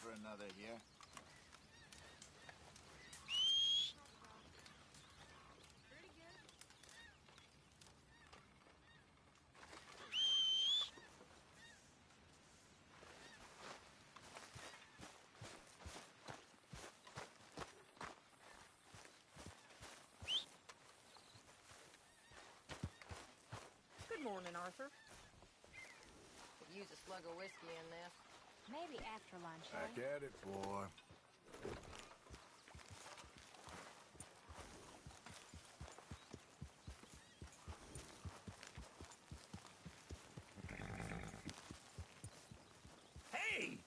for another year. Good morning, Arthur. Could use a slug of whiskey in this. Maybe after lunch, Back at it, boy. Hey!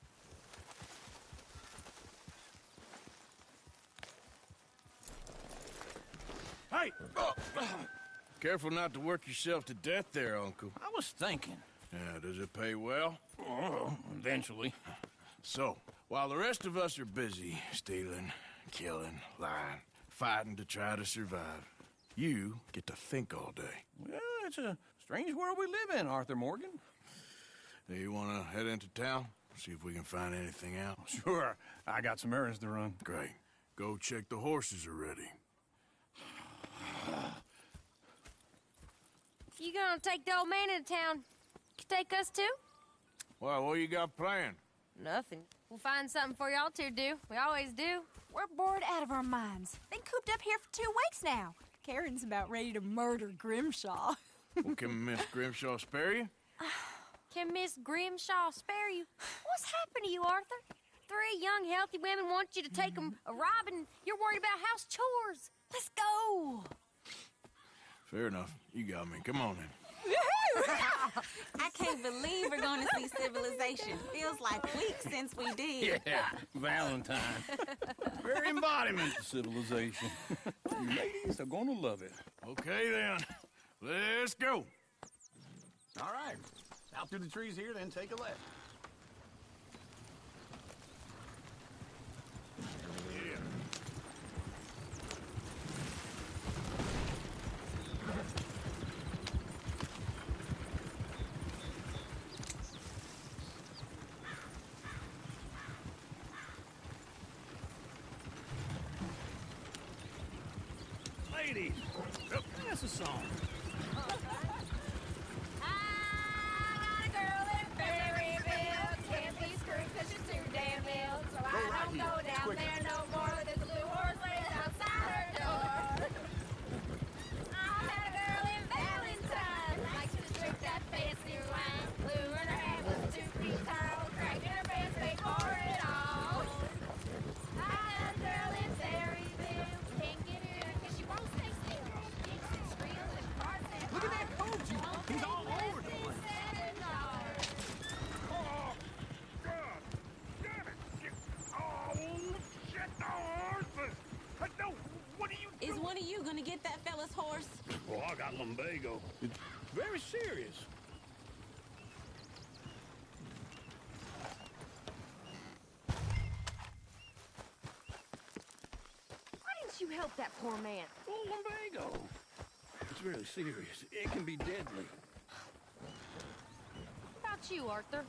Hey! Oh. Careful not to work yourself to death there, Uncle. I was thinking. Yeah, does it pay well? Oh, eventually. So, while the rest of us are busy stealing, killing, lying, fighting to try to survive, you get to think all day. Well, it's a strange world we live in, Arthur Morgan. Hey, you want to head into town? See if we can find anything out? Sure. I got some errands to run. Great. Go check the horses are ready. You gonna take the old man into town? You take us too? Well, what you got planned? Nothing. We'll find something for y'all to do. We always do. We're bored out of our minds. Been cooped up here for 2 weeks now. Karen's about ready to murder Grimshaw. Well, can Miss Grimshaw spare you? Can Miss Grimshaw spare you? What's happened to you, Arthur? 3 young, healthy women want you to take them a robbing. You're worried about house chores. Let's go. Fair enough. You got me. Come on in. I can't believe we're going to see civilization. Feels like weeks since we did. Yeah, Valentine. Very embodiment of civilization. You ladies are gonna love it. Okay, then. Let's go. All right. Out through the trees here, then take a left. Ladies, that's a song. I got a girl in Berryville. Can't be screwed 'cause she's too damn ill. So I don't go down there no more. There's a blue horse laying outside her door. I had a girl in Valentine. Likes to drink that fancy wine. Blue in her hair was 2 feet tall. Crack in her pants, paid for it all. I had a girl in Berryville. Can't get her 'cause she won't stay still. Kicks and squeals and farts and Look at that coach. He's all over the place. Oh, God! Damn it! Oh, shit! Oh, Arthur! No, what are you Is doing? one of you going to get that fella's horse? Oh, I got lumbago. It's very serious. Why didn't you help that poor man? Oh, lumbago. It's very serious. It can be deadly. What about you, Arthur?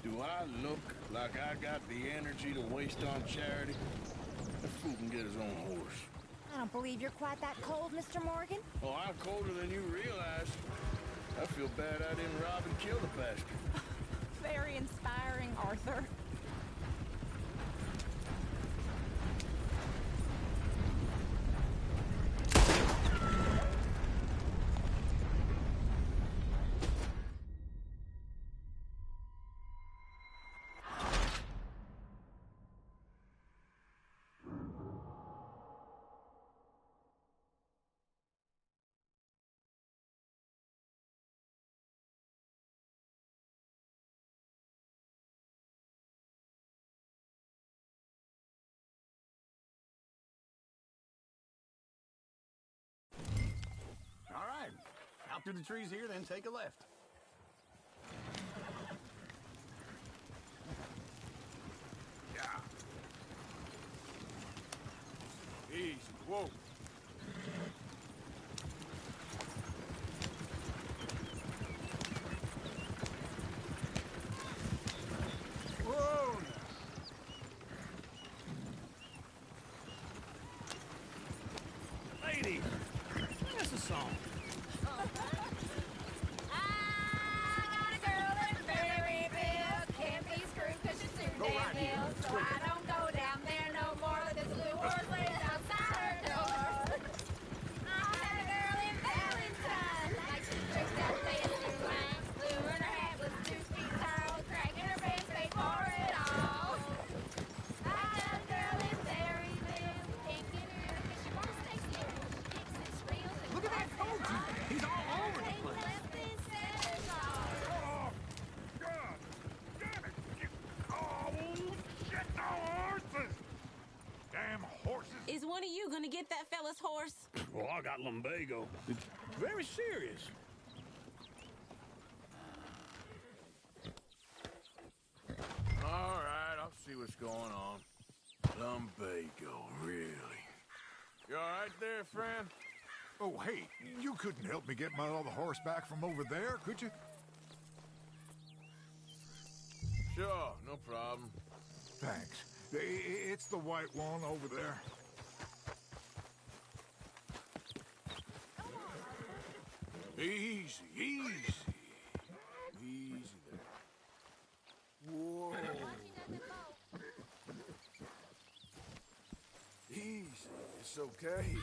Do I look like I got the energy to waste on charity? That fool can get his own horse. I don't believe you're quite that cold, Mr. Morgan. Oh, I'm colder than you realize. I feel bad I didn't rob and kill the bastard. Very inspiring, Arthur. All right. Out through the trees here, then take a left. Yeah. Easy. Whoa. Whoa. one of you gonna get that fella's horse? Well, I got lumbago. It's very serious. All right, I'll see what's going on. Lumbago, really? You all right there, friend? Oh, hey, you couldn't help me get my other horse back from over there, could you? Sure, no problem. Thanks. It's the white one over there. Easy, easy. Easy there. Whoa. Easy, it's okay.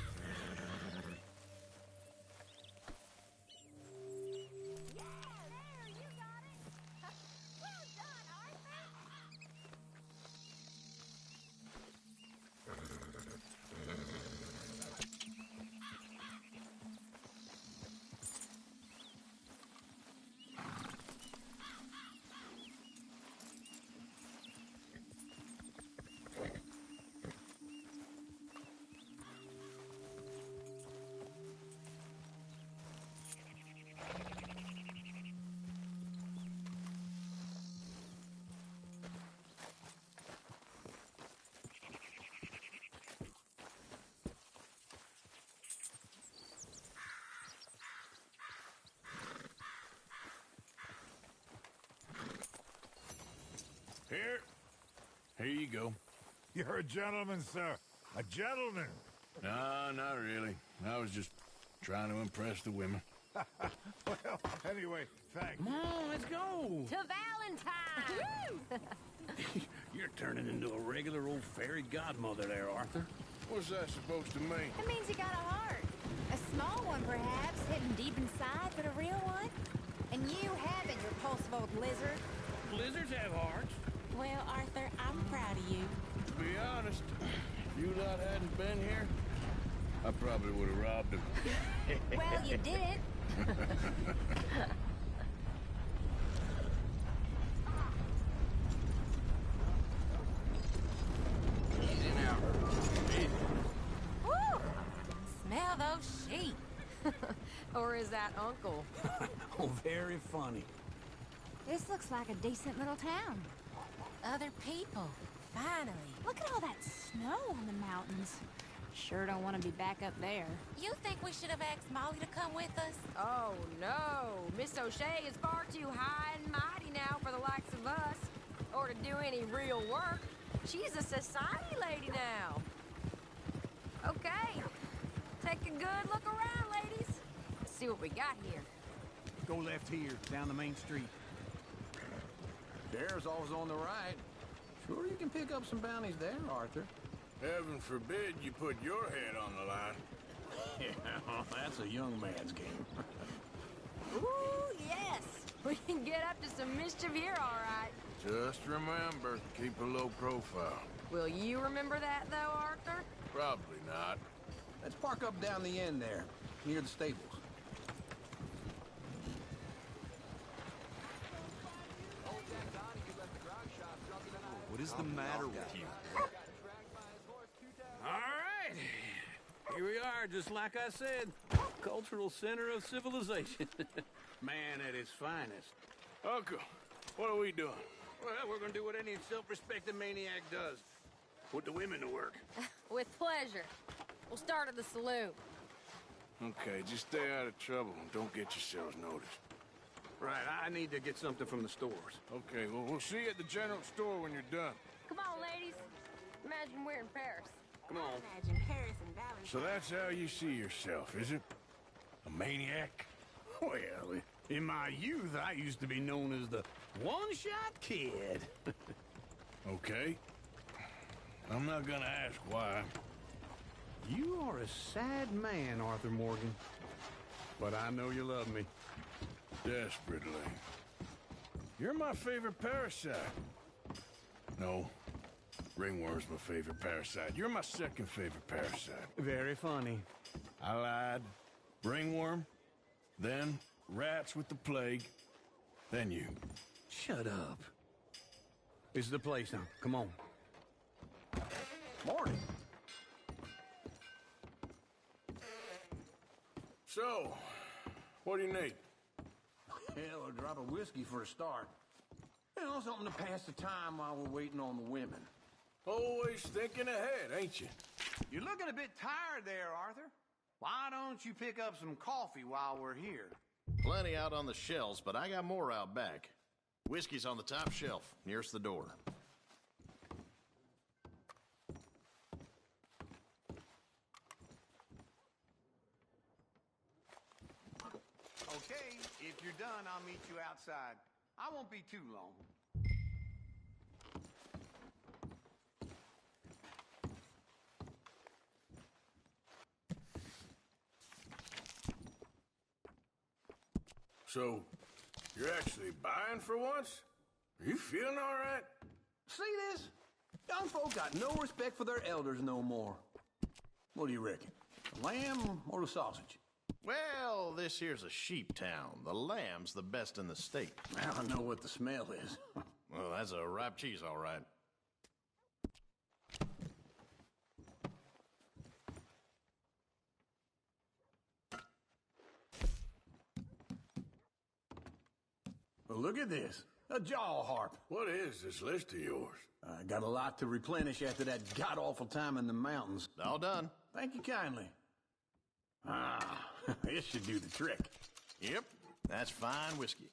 Here you go. You're a gentleman, sir. A gentleman. No, not really. I was just trying to impress the women. Well, anyway, thanks. Come on, let's go. To Valentine! You're turning into a regular old fairy godmother there, Arthur. What's that supposed to mean? It means you got a heart. A small one, perhaps, hidden deep inside, but a real one. And you haven't, you repulsive old lizard. Lizards have hearts. Well, Arthur, I'm proud of you. To be honest, if you lot hadn't been here, I probably would have robbed him. Well, you didn't. Easy now. Easy. Woo! Smell those sheep. Or is that Uncle? Oh, very funny. This looks like a decent little town. Other people. Finally. Look at all that snow on the mountains. Sure don't want to be back up there. You think we should have asked Molly to come with us? Oh, no. Miss O'Shea is far too high and mighty now for the likes of us. Or to do any real work. She's a society lady now. Okay. Take a good look around, ladies. Let's see what we got here. Go left here, down the main street. There's always on the right. Sure you can pick up some bounties there, Arthur. Heaven forbid you put your head on the line. Yeah, that's a young man's game. Ooh, yes. We can get up to some mischief here, all right. Just remember, keep a low profile. Will you remember that, though, Arthur? Probably not. Let's park up down the end there, near the stables. What is the matter with you? All right. Here we are, just like I said. Cultural center of civilization. Man at its finest. Uncle, what are we doing? Well, we're gonna do what any self-respecting maniac does. Put the women to work. With pleasure. We'll start at the saloon. Okay, just stay out of trouble and don't get yourselves noticed. Right, I need to get something from the stores. Okay, well, we'll see you at the general store when you're done. Come on, ladies. Imagine we're in Paris. Come on. Imagine Paris and Valentine. So that's how you see yourself, is it? A maniac? Well, in my youth, I used to be known as the one-shot kid. Okay. I'm not gonna ask why. You are a sad man, Arthur Morgan. But I know you love me. Desperately. You're my favorite parasite. No. Ringworm's my favorite parasite. You're my second favorite parasite. Very funny. I lied. Ringworm, then rats with the plague, then you. Shut up. This is the place now. Come on. Morning. So, what do you need? Hell, a drop of whiskey for a start. You know, something to pass the time while we're waiting on the women. Always thinking ahead, ain't you? You're looking a bit tired there, Arthur. Why don't you pick up some coffee while we're here? Plenty out on the shelves, but I got more out back. Whiskey's on the top shelf, nearest the door. Okay, if you're done, I'll meet you outside. I won't be too long. So, you're actually buying for once? Are you feeling all right? See this? Young folk got no respect for their elders no more. What do you reckon? The lamb or the sausage? Well, this here's a sheep town. The lamb's the best in the state. I don't know what the smell is. Well, that's a ripe cheese, all right. Well, look at this. A jaw harp. What is this list of yours? I got a lot to replenish after that god-awful time in the mountains. All done. Thank you kindly. Ah, this should do the trick. Yep, that's fine whiskey.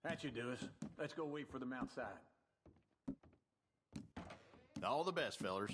That should do us. Let's go wait for them outside. All the best, fellers.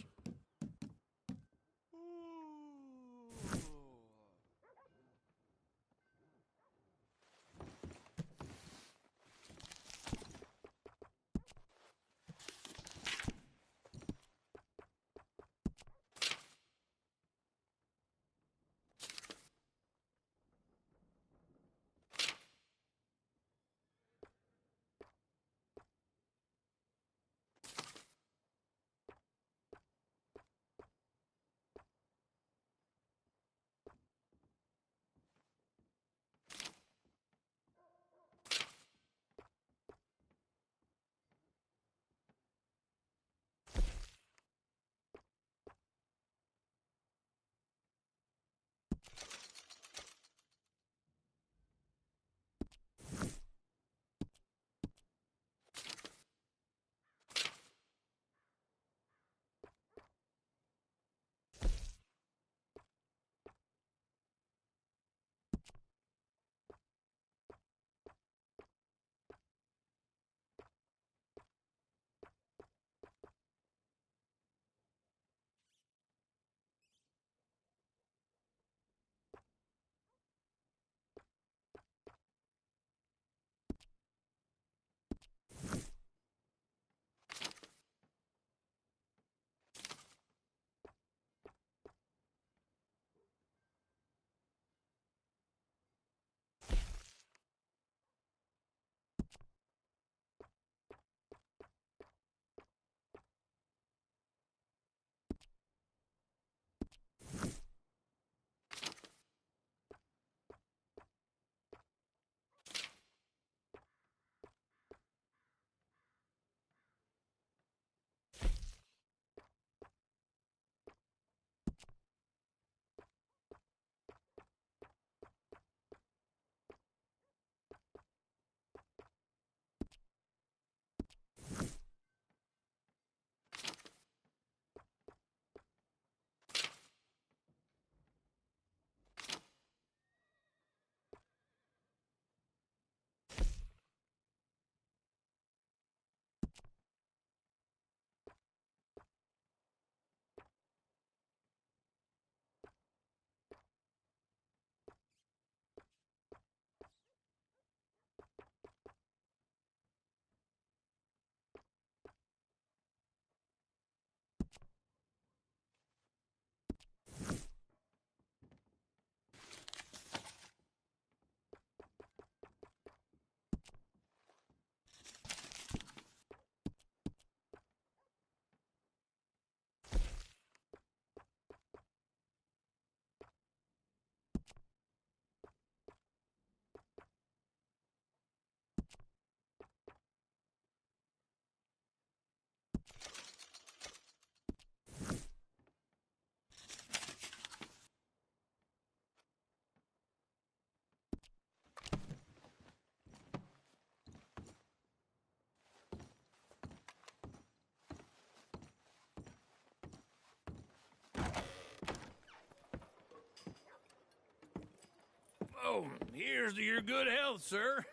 So, here's to your good health, sir.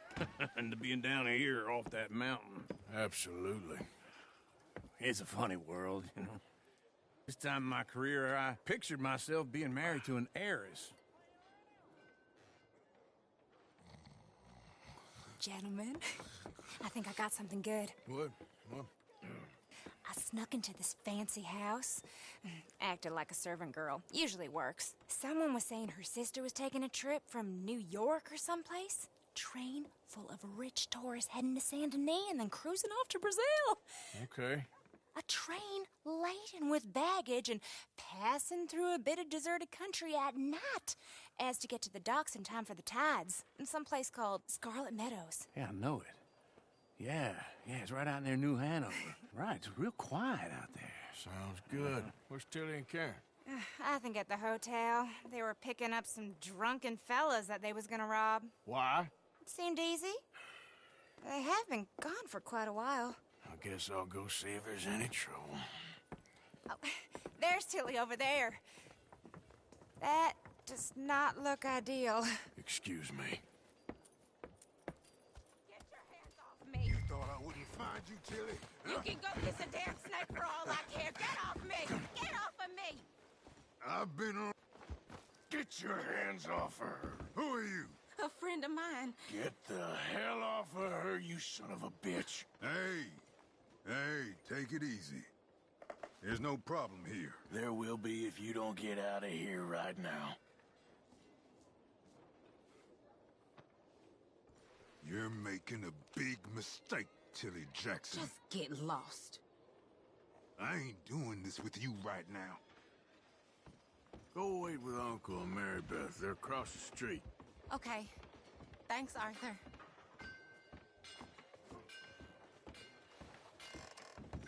And to being down here off that mountain. Absolutely. It's a funny world, you know. This time in my career, I pictured myself being married to an heiress. Gentlemen, I think I got something good. What? What? I snuck into this fancy house. Acted like a servant girl. Usually works. Someone was saying her sister was taking a trip from New York or someplace. Train full of rich tourists heading to Saint Denis and then cruising off to Brazil. Okay. A train laden with baggage and passing through a bit of deserted country at night as to get to the docks in time for the tides in some place called Scarlet Meadows. Yeah, I know it. Yeah, it's right out near New Hanover. Right, it's real quiet out there. Sounds good. Where's Tilly and Karen? I think at the hotel. They were picking up some drunken fellas that they was gonna rob. Why? It seemed easy. They have been gone for quite a while. I guess I'll go see if there's any trouble. Oh, there's Tilly over there. That does not look ideal. Excuse me. Get your hands off me. Thought I wouldn't find you, Tilly. You can go kiss a damn snake for all I care. Get off me. Get off of me. I've been on... Get your hands off her. Who are you? A friend of mine. Get the hell off of her, you son of a bitch. Hey, take it easy. There's no problem here. There will be if you don't get out of here right now. You're making a big mistake, Tilly Jackson. Just get lost. I ain't doing this with you right now. Go wait with Uncle and Mary Beth. They're across the street. Okay. Thanks, Arthur.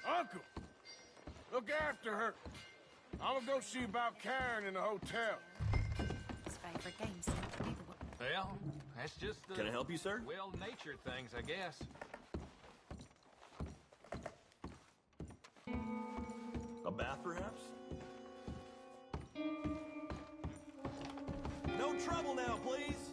Uncle! Look after her. I'm gonna go see about Karen in the hotel. His favorite game seemed to be the Well, that's just the... Can I help you, sir? Well-natured things, I guess. A bath, perhaps? No trouble now, please!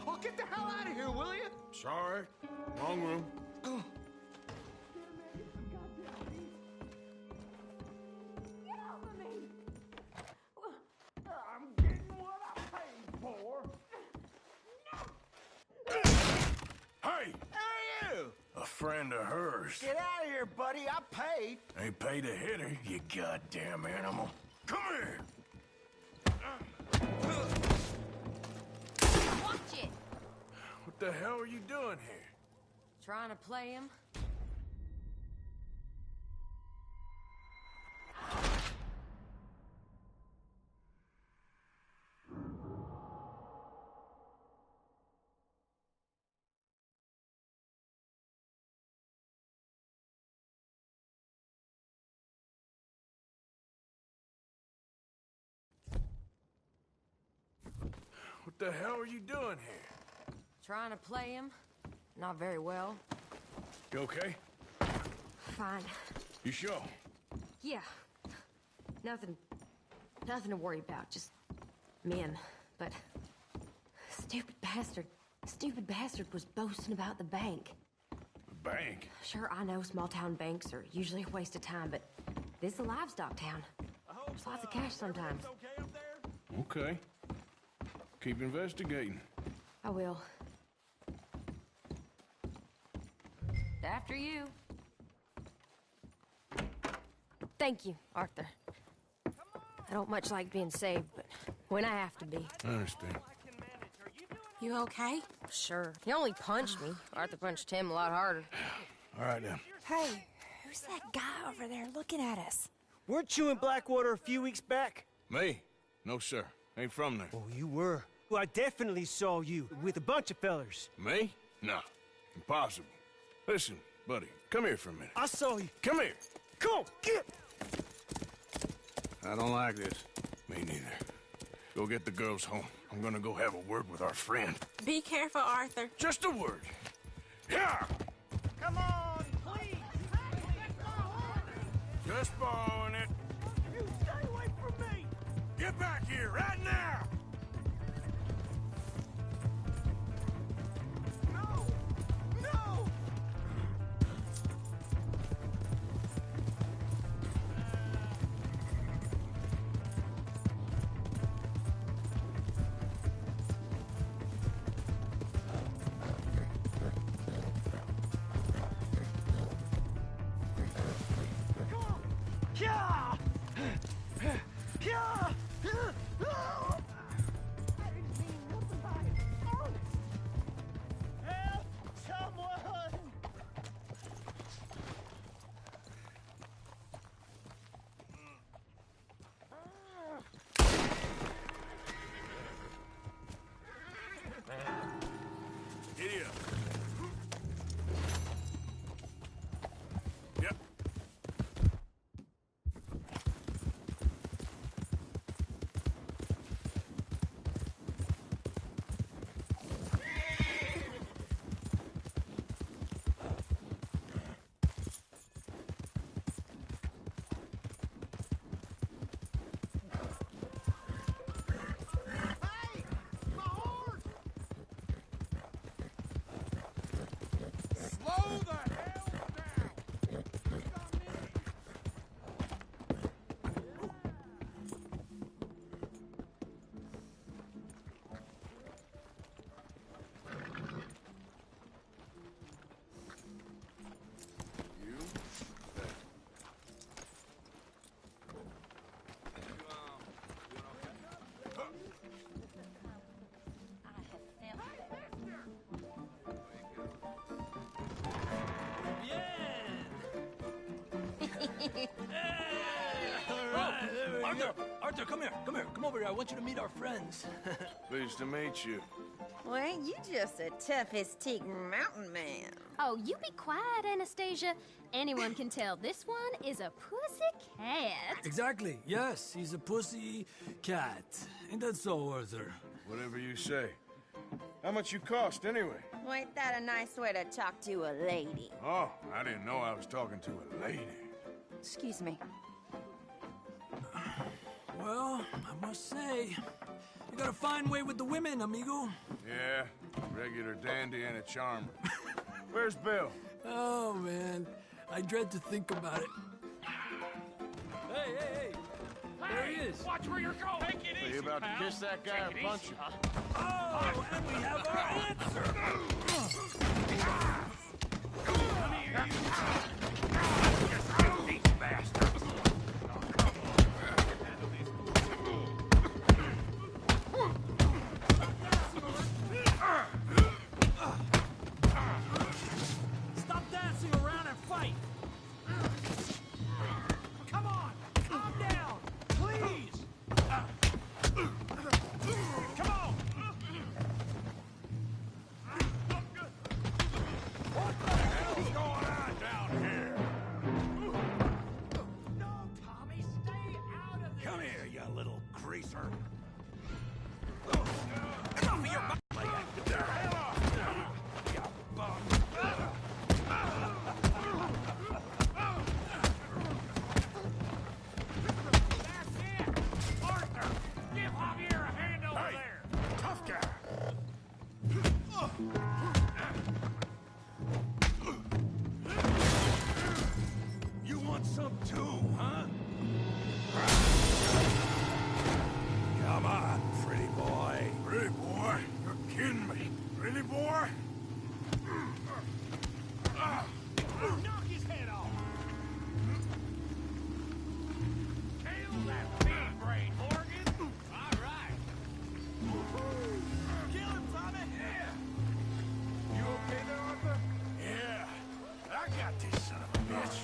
Oh, get the hell out of here, will you? Sorry. Wrong room. I'm getting what I paid for. Hey! Hey, you! A friend of hers. Get out of here, buddy. I paid. Ain't paid to hit her, you goddamn animal. Come here! Watch it. What the hell are you doing here? Trying to play him? What the hell are you doing here? Trying to play him? Not very well. You okay? Fine. You sure? Yeah. Nothing to worry about. Just men. But stupid bastard was boasting about the bank. The bank? Sure, I know small town banks are usually a waste of time, but this is a livestock town. There's lots of cash sometimes. Okay up there? Okay. Keep investigating. I will. After you. Thank you, Arthur. I don't much like being saved, but when I have to be. I understand. You okay? Sure. He only punched me. Arthur punched him a lot harder. All right, then. Hey, who's that guy over there looking at us? Weren't you in Blackwater a few weeks back? Me? No, sir. Ain't from there. Oh, you were. Well, I definitely saw you with a bunch of fellers. Me? No. Impossible. Listen, buddy, come here for a minute. I saw you. Come here. Come on, get! I don't like this. Me neither. Go get the girls home. I'm gonna go have a word with our friend. Be careful, Arthur. Just a word. Yeah! Come on, please! Just borrowing it. You stay away from me! Get back here, right now! No! No! Yeah! Yeah! I didn't mean nothing by it. Oh! Help! Someone! Giddy up. Yep. Hey! My horse! Slow the hell down! We got minis. You? Arthur, come here. Come over here. I want you to meet our friends. Pleased to meet you. Well, ain't you just a tough-as-teak mountain man? Oh, you be quiet, Anastasia. Anyone can tell this one is a pussy cat. Exactly. Yes, he's a pussy cat. Ain't that so, Arthur? Whatever you say. How much you cost, anyway? Well, ain't that a nice way to talk to a lady? Oh, I didn't know I was talking to a lady. Excuse me. Well, I must say, you got a fine way with the women, amigo. Yeah, regular dandy and a charmer. Where's Bill? Oh, man. I dread to think about it. Hey! There he is. Watch where you're going! Take it Are easy, you about pal. to kiss that guy or punch him? Oh, and we have our answer. Come here, you filthy bastard! Stop dancing around and fight. Come on! Calm down! Please! Come on! What the hell's going on down here? No, Tommy, stay out of this! Come here, you little greaser. Get off of your butt! Get the hell off! You bum! That's it! Arthur! Give Javier a hand over there! Tough guy. You want some too, huh? Come on, pretty boy. Pretty boy? You're kidding me. Really, boy? Knock his head off! Kill that big brain, Morgan! All right! Kill him, Tommy! Yeah! You okay there, Arthur? Yeah. I got this son of a bitch.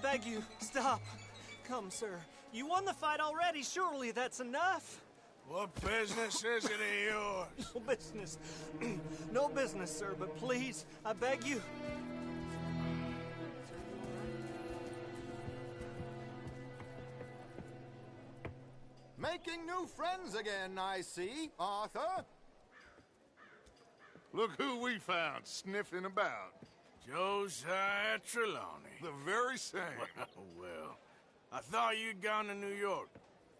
beg you, stop. Come, sir. You won the fight already. Surely that's enough. What business is it of yours? No business. No business, sir, but please, I beg you. Making new friends again, I see, Arthur. Look who we found sniffing about. Josiah Trelawney. The very same. Well, I thought you'd gone to New York.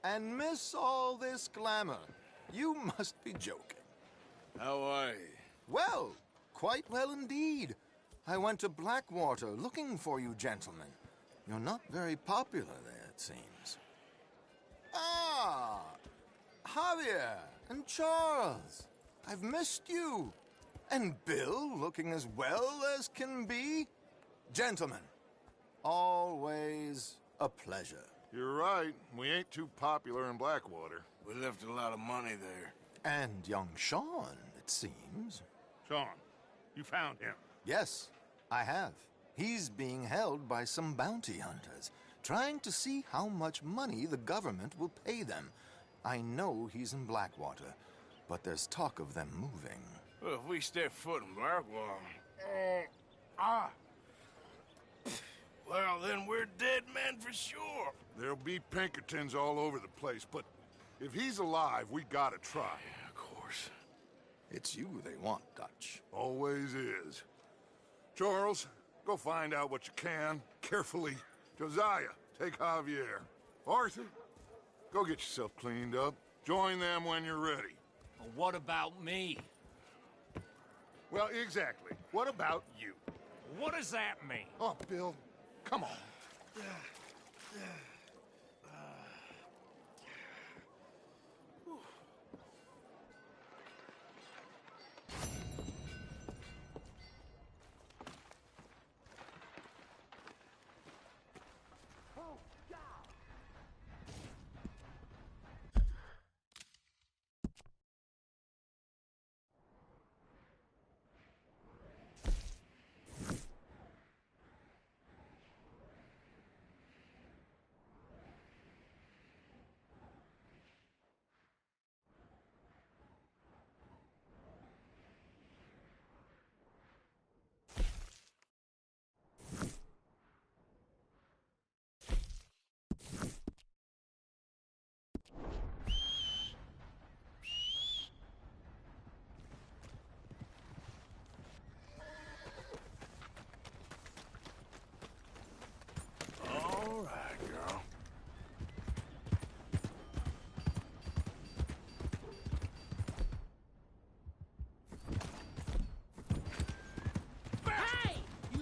And miss all this glamour. You must be joking. How are you? Well, quite well indeed. I went to Blackwater looking for you gentlemen. You're not very popular there, it seems. Ah, Javier and Charles. I've missed you. And Bill looking as well as can be. Gentlemen, always a pleasure. You're right. We ain't too popular in Blackwater. We left a lot of money there. And young Sean, it seems. Sean, you found him? Yes, I have. He's being held by some bounty hunters, trying to see how much money the government will pay them. I know he's in Blackwater, but there's talk of them moving. Well, if we step foot in Blackwater... Well, then we're dead men for sure. There'll be Pinkertons all over the place, but if he's alive, we gotta try. Yeah, of course. It's you they want, Dutch. Always is. Charles, go find out what you can, carefully. Josiah, take Javier. Arthur, go get yourself cleaned up. Join them when you're ready. Well, what about me? Well, exactly. What about you? What does that mean? Oh, Bill, come on.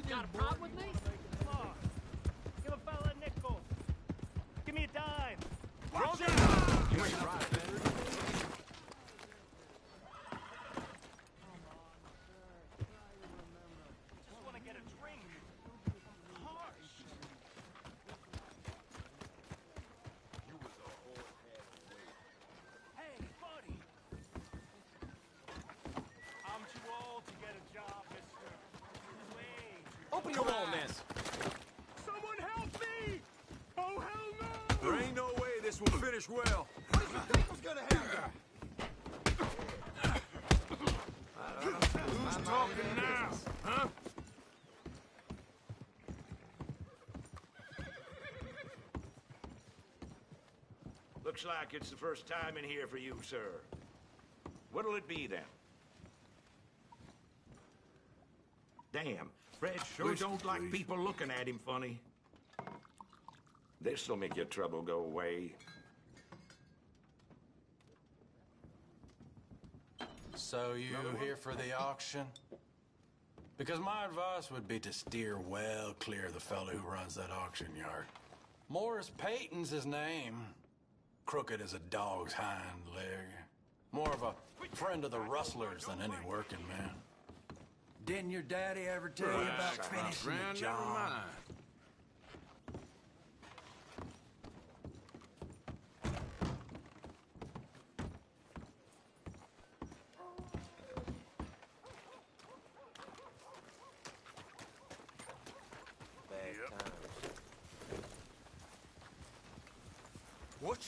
Got a problem with me? Come on. Give a fella a nickel. Give me a dime. Watch out! You ain't right. Just want to get a drink. Harsh. You was a whole head away. Hey, buddy. I'm too old to get a job, mister. Open your eyes. Someone help me! Oh, hell no! There ain't no way this will finish well. What did you think was gonna happen? Who's talking now, huh? Looks like it's the first time in here for you, sir. What'll it be, then? Damn, Fred sure Whiskey, don't like please. people looking at him funny. This'll make your trouble go away. So you here for the auction? Because my advice would be to steer well clear of the fellow who runs that auction yard. Morris Payton's his name. Crooked as a dog's hind leg. More of a friend of the rustlers than any working man. Didn't your daddy ever tell you about finishing the job? Never mind.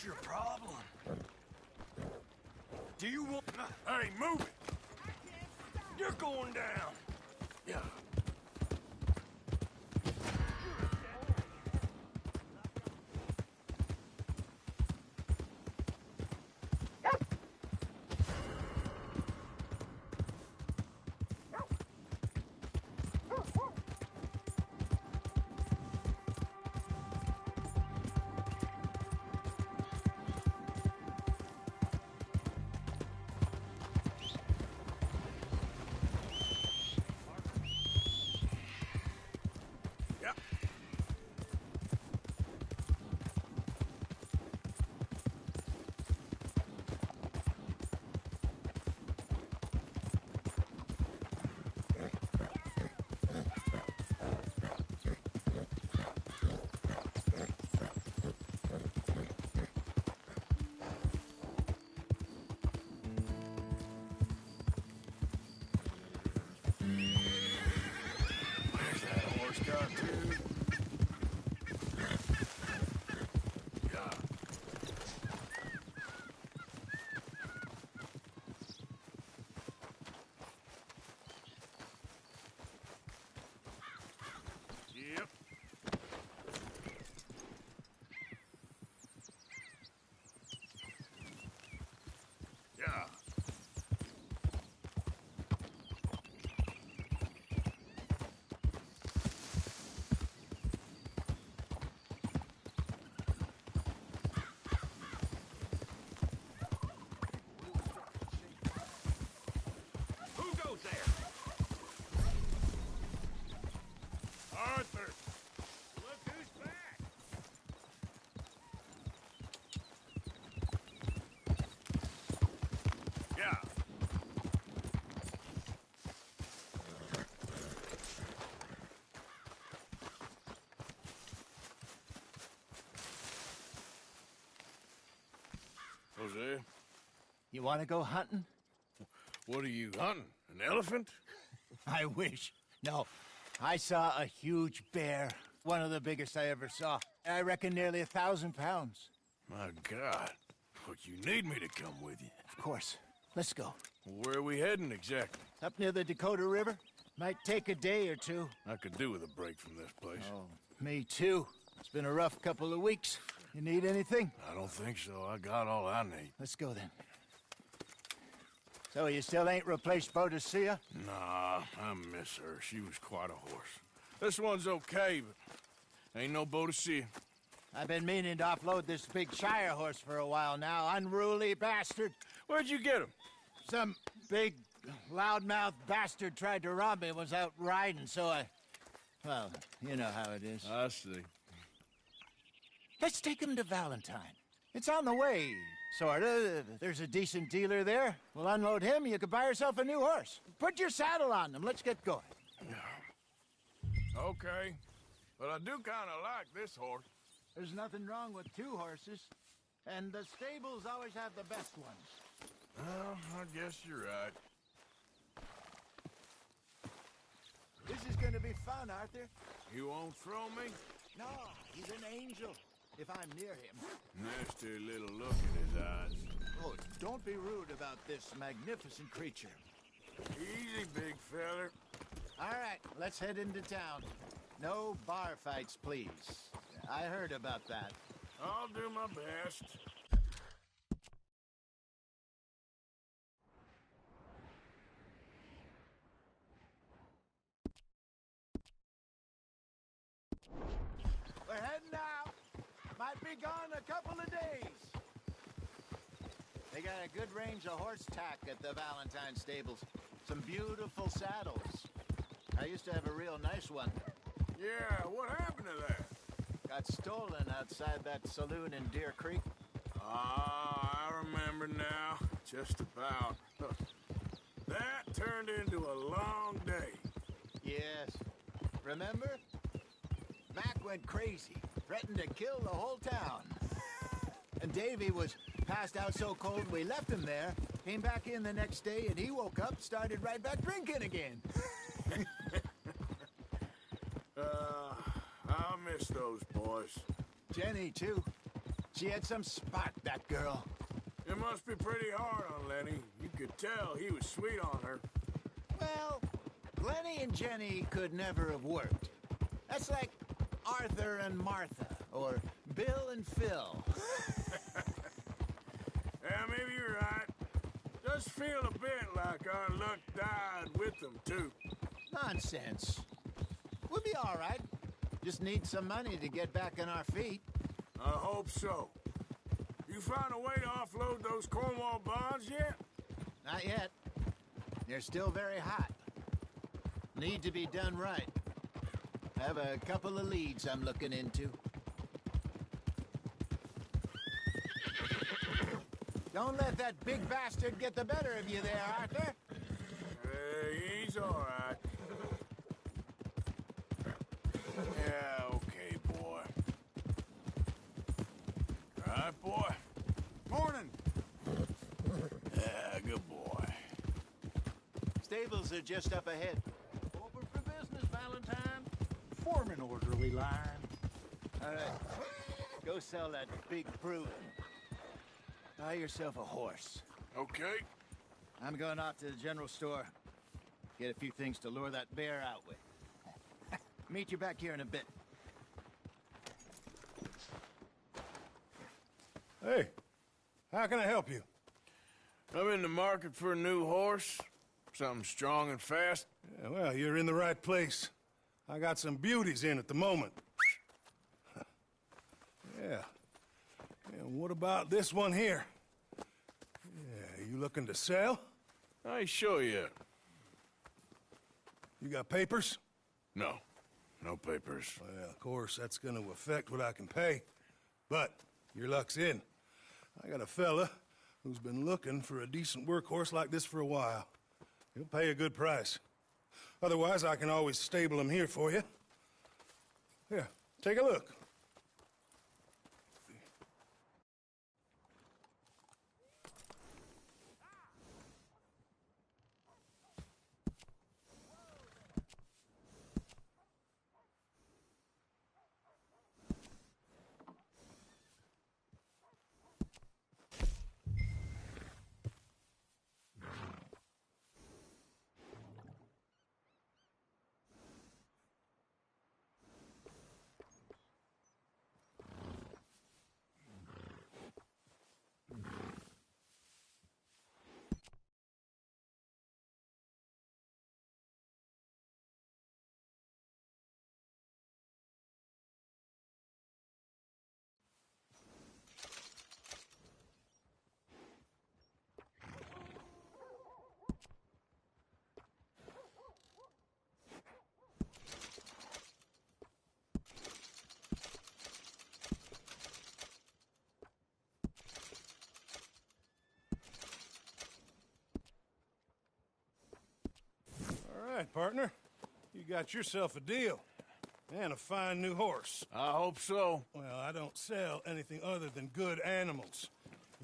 your problem? Do you want... Hey, move it! You're going down! Yeah. Yep. Yeah. Who goes there? Arthur! Look who's back! Yeah. Jose, You want to go hunting? what are you hunting? An elephant? I wish. No. I saw a huge bear. One of the biggest I ever saw. I reckon nearly 1,000 pounds. My God. But you need me to come with you. Of course. Let's go. Where are we heading exactly? Up near the Dakota River. Might take a day or two. I could do with a break from this place. Oh, me too. It's been a rough couple of weeks. You need anything? I don't think so. I got all I need. Let's go then. So you still ain't replaced Boadicea? Nah, I miss her. She was quite a horse. This one's okay, but ain't no Boadicea. I've been meaning to offload this big Shire horse for a while now. Unruly bastard. Where'd you get him? Some big, loudmouth bastard tried to rob me and was out riding, so I... Well, you know how it is. I see. Let's take him to Valentine. It's on the way, sorta. There's a decent dealer there. We'll unload him, you could buy yourself a new horse. Put your saddle on them, let's get going. Okay, but I do kind of like this horse. There's nothing wrong with two horses, and the stables always have the best ones. Well, I guess you're right. This is gonna be fun, Arthur. You won't throw me? No, he's an angel, if I'm near him. Nasty little look in his eyes. Oh, don't be rude about this magnificent creature. Easy, big feller. All right, let's head into town. No bar fights, please. I heard about that. I'll do my best. We're heading out. Might be gone a couple of days. They got a good range of horse tack at the Valentine stables. Some beautiful saddles. I used to have a real nice one. Yeah, what happened to that? Got stolen outside that saloon in Deer Creek. Ah, I remember now. Just about. That turned into a long day. Yes. Remember? Mac went crazy, threatened to kill the whole town. And Davy was passed out so cold we left him there, came back in the next day, and he woke up, started right back drinking again. I'll miss those boys. Jenny, too. She had some spark, that girl. It must be pretty hard on Lenny. You could tell he was sweet on her. Well, Glenny and Jenny could never have worked. That's like Arthur and Martha, or Bill and Phil. Yeah, maybe you're right. Does feel a bit like our luck died with them, too. Nonsense. We'll be all right. Just need some money to get back on our feet. I hope so. You found a way to offload those Cornwall bonds yet? Not yet. They're still very hot. Need to be done right. I have a couple of leads I'm looking into. Don't let that big bastard get the better of you there, Arthur. He's all right. Yeah, okay, boy. All right, boy. Morning. Yeah, good boy. Stables are just up ahead. Open for business, Valentine. Form an orderly line. All right. Go sell that big brute. Buy yourself a horse. Okay. I'm going out to the general store. Get a few things to lure that bear out with. Meet you back here in a bit. Hey, how can I help you? I'm in the market for a new horse. Something strong and fast. Yeah, well, you're in the right place. I got some beauties in at the moment. Yeah. And what about this one here? Yeah, you looking to sell? I ain't sure yet. You got papers? No. No papers. Well, of course, that's gonna affect what I can pay. But your luck's in. I got a fella who's been looking for a decent workhorse like this for a while. He'll pay a good price. Otherwise, I can always stable him here for you. Here, take a look. All right, partner. You got yourself a deal. And a fine new horse. I hope so. Well, I don't sell anything other than good animals.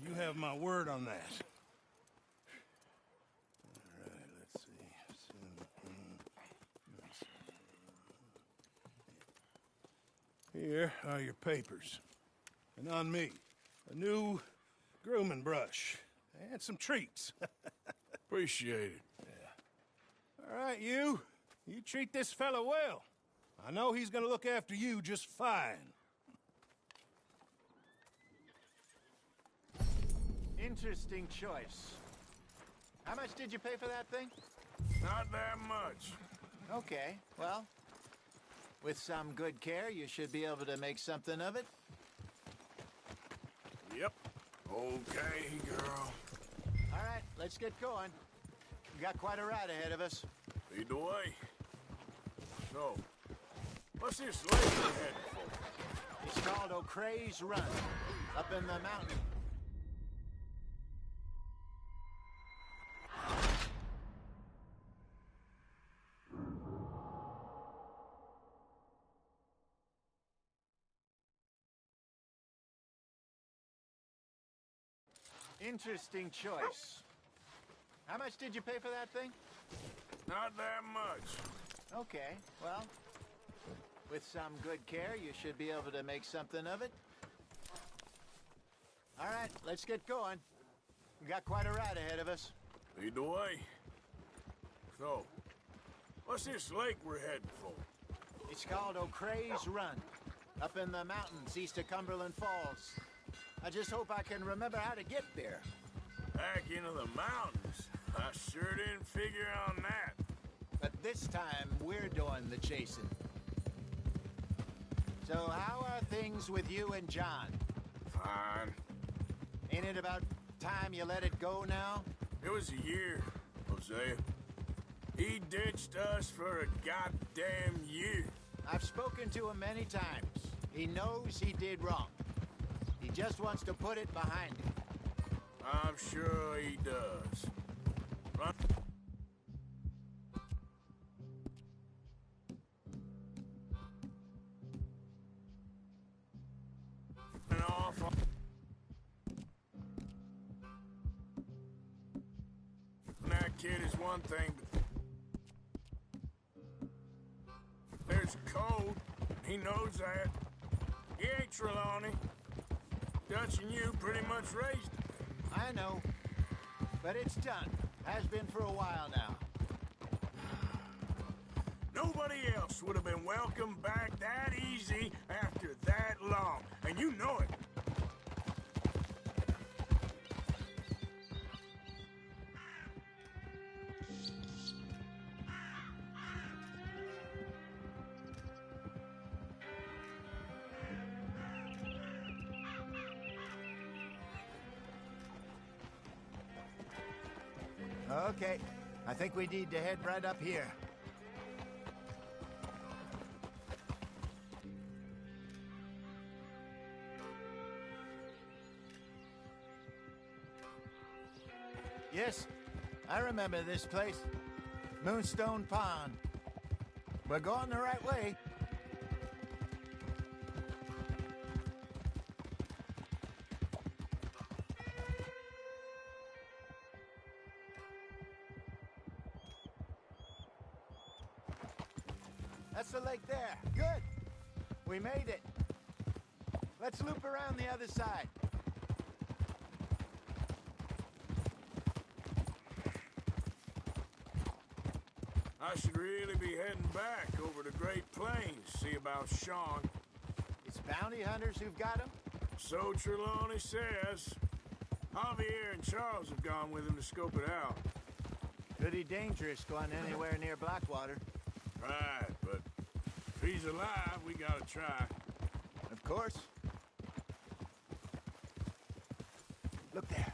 You have my word on that. All right, let's see. Here are your papers. And on me, a new grooming brush. And some treats. Appreciate it. All right, you treat this fella well. I know he's gonna look after you just fine. Interesting choice. How much did you pay for that thing? Not that much. Okay, well, with some good care, you should be able to make something of it. Yep. Okay, girl. All right, let's get going. We got quite a ride ahead of us. Lead the way. So, what's this lake we're heading for? It's called O'Creagh's Run, up in the mountain. Interesting choice. How much did you pay for that thing? Not that much. Okay, well, with some good care, you should be able to make something of it. All right, let's get going. We got quite a ride ahead of us. Lead the way. So, what's this lake we're heading for? It's called O'Creagh's Run, up in the mountains east of Cumberland Falls. I just hope I can remember how to get there. Back into the mountains? I sure didn't figure on that. But this time, we're doing the chasing. So how are things with you and John? Fine. Ain't it about time you let it go now? It was a year, Hosea. He ditched us for a goddamn year. I've spoken to him many times. He knows he did wrong. He just wants to put it behind him. I'm sure he does. Run. Off. That kid is one thing, but there's code. He knows that. He ain't Trelawney. Dutch and you pretty much raised him. I know. But it's done. Has been for a while now. Nobody else would have been welcomed back that easy after that long. And you know it. Okay. I think we need to head right up here. Yes, I remember this place. Moonstone Pond. We're going the right way. That's the lake there. Good. We made it. Let's loop around the other side. I should really be heading back over the Great Plains, see about Sean. It's bounty hunters who've got him? So Trelawney says. Javier and Charles have gone with him to scope it out. Pretty dangerous going anywhere near Blackwater. Right, but if he's alive, we gotta try. Of course. Look there.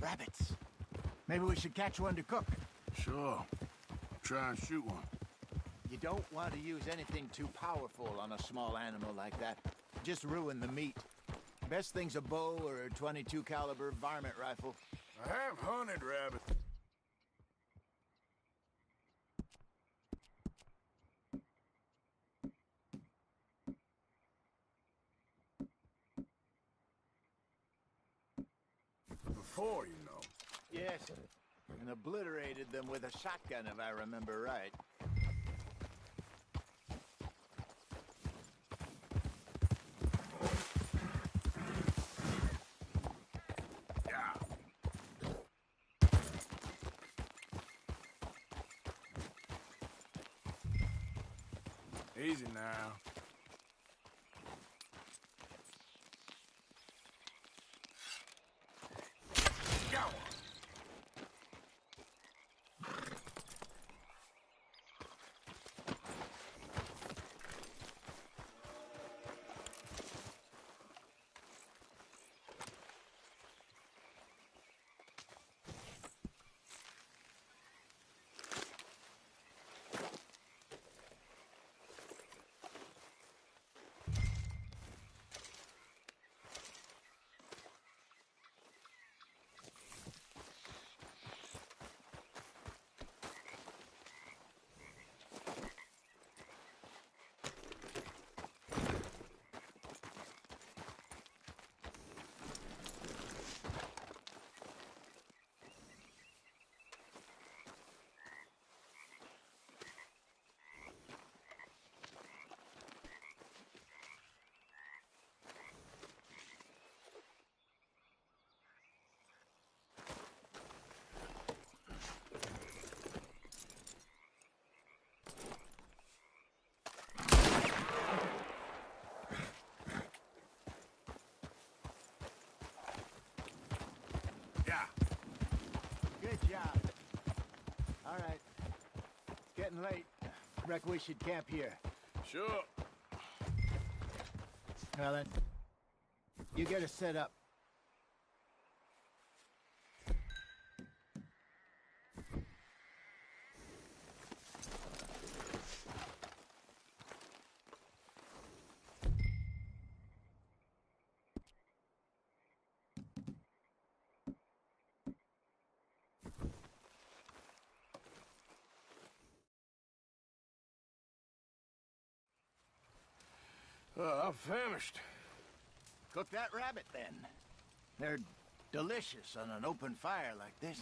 Rabbits. Maybe we should catch one to cook. Sure. Try and shoot one. You don't want to use anything too powerful on a small animal like that. Just ruin the meat. Best thing's a bow or a .22 caliber varmint rifle. I have hunted rabbits. Before, you know. Yes, and obliterated them with a shotgun, if I remember right. Easy now. Go! getting late. Reckon we should camp here. Sure. Well then, you get us set up. I'm famished. Cook that rabbit, then. They're delicious on an open fire like this.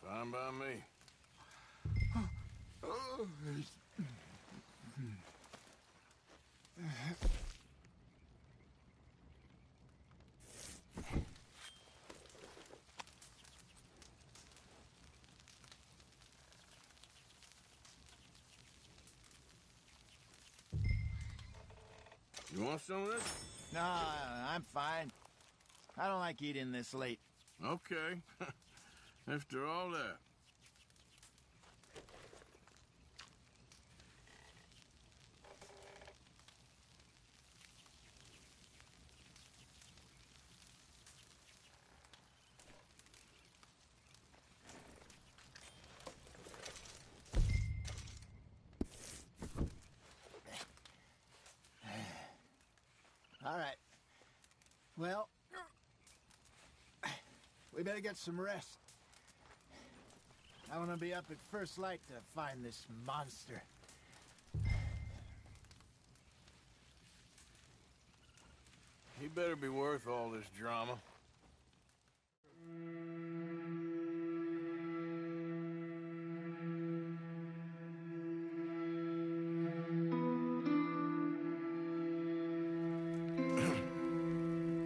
Fine by me. You want some of this? No, I'm fine. I don't like eating this late. Okay. After all that. All right. Well, we better get some rest. I want to be up at first light to find this monster. He better be worth all this drama.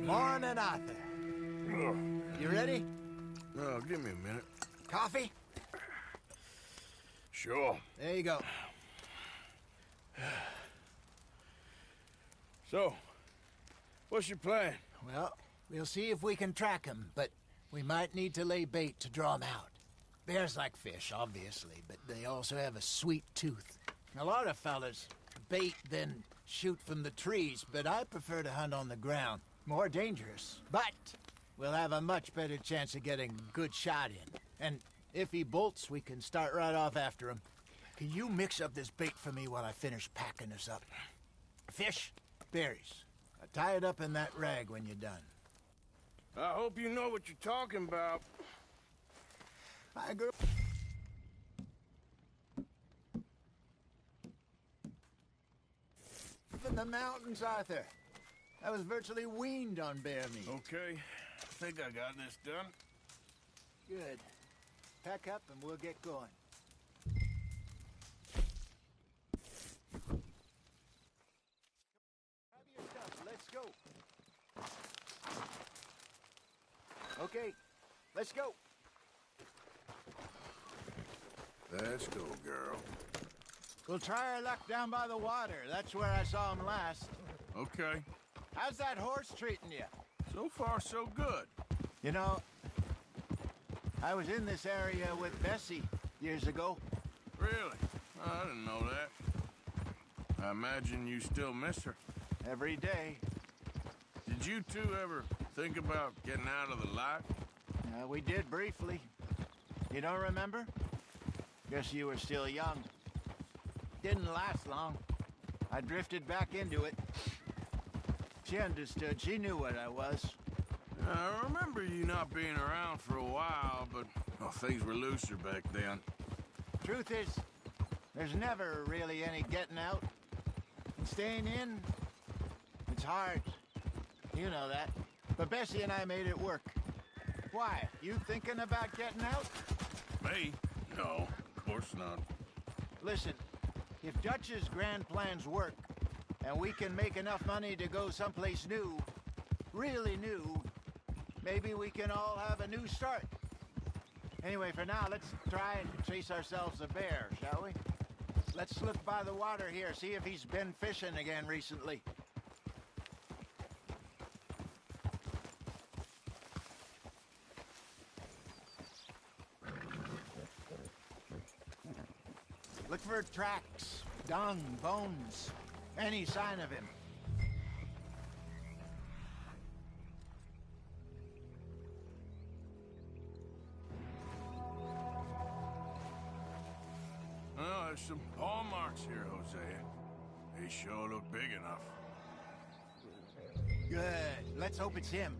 Morning, Arthur. You ready? No, give me a minute. Coffee? Sure. There you go. So, what's your plan? Well, we'll see if we can track him, but we might need to lay bait to draw him out. Bears like fish, obviously, but they also have a sweet tooth. A lot of fellas bait, then shoot from the trees, but I prefer to hunt on the ground. More dangerous, but we'll have a much better chance of getting a good shot in. And if he bolts, we can start right off after him. Can you mix up this bait for me while I finish packing this up? Fish, berries. Tie it up in that rag when you're done. I hope you know what you're talking about. I grew up in the mountains, Arthur. I was virtually weaned on bear meat. Okay, I think I got this done. Good. Pack up and we'll get going. Grab your stuff. Let's go. Okay, let's go. Let's go, girl. We'll try our luck down by the water. That's where I saw him last. Okay. How's that horse treating you? So far, so good. You know, I was in this area with Bessie years ago. Really? I didn't know that. I imagine you still miss her. Every day. Did you two ever think about getting out of the life? We did briefly. You don't remember? Guess you were still young. Didn't last long. I drifted back into it. She understood. She knew what I was. I remember you not being around for a while, but well, things were looser back then. Truth is, there's never really any getting out. And staying in, it's hard. You know that. But Bessie and I made it work. Why? You thinking about getting out? Me? No, of course not. Listen, if Dutch's grand plans work, and we can make enough money to go someplace new, really new, maybe we can all have a new start. Anyway, for now, let's try and chase ourselves a bear, shall we? Let's look by the water here, see if he's been fishing again recently. Look for tracks, dung, bones, any sign of him. Oh, there's some paw marks here, Hosea. They sure look big enough. Good. Let's hope it's him.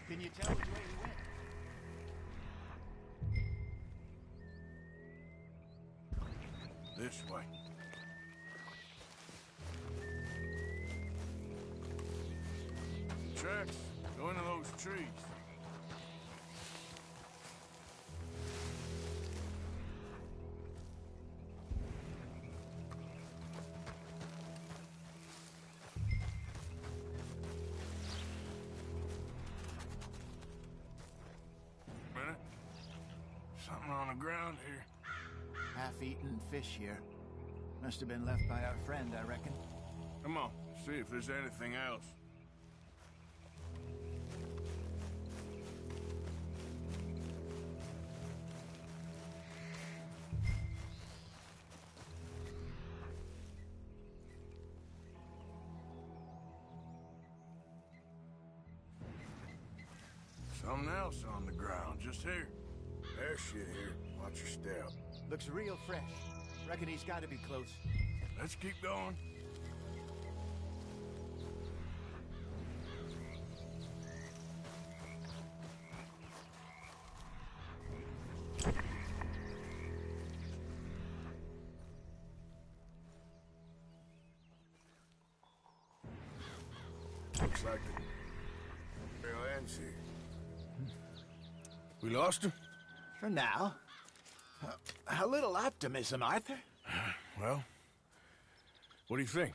Can you tell which way he went? This way. Tracks. Go into those trees. Minute. Something on the ground here. Half-eaten fish here. Must have been left by our friend, I reckon. Come on, see if there's anything else. Something else on the ground, just here. There's shit here. Watch your step. Looks real fresh. Reckon he's got to be close. Let's keep going. Looks like the real ends here. We lost him? For now. A little optimism, Arthur. Well, what do you think?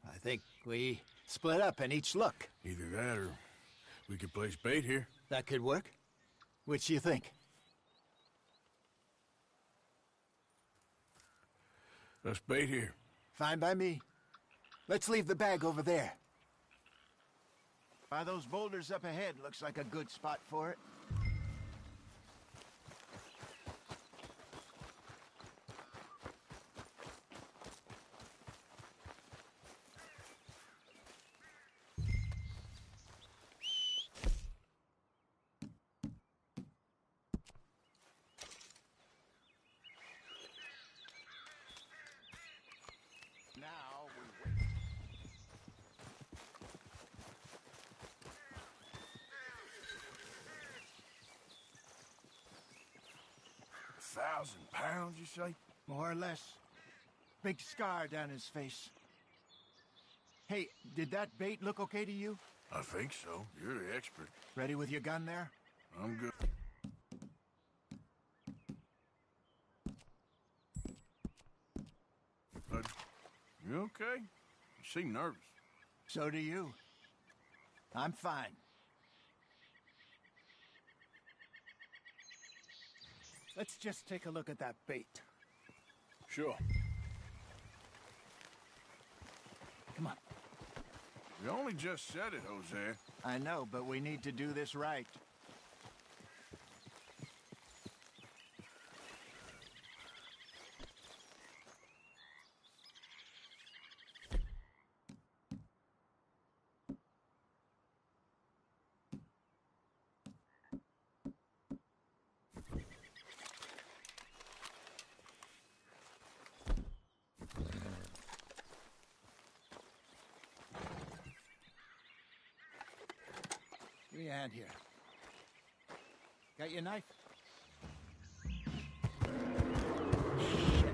I think we split up and each look. Either that or we could place bait here. That could work. Which do you think? Let's bait here. Fine by me. Let's leave the bag over there. By those boulders up ahead, looks like a good spot for it. Now we wait. £1,000, you say? More or less. Big scar down his face. Hey, did that bait look okay to you? I think so. You're the expert. Ready with your gun there? I'm good. Bud, you okay? You seem nervous. So do you. I'm fine. Let's just take a look at that bait. Sure. Come on. You only just said it, Hosea. I know, but we need to do this right. Give me a hand here. Got your knife? Shit.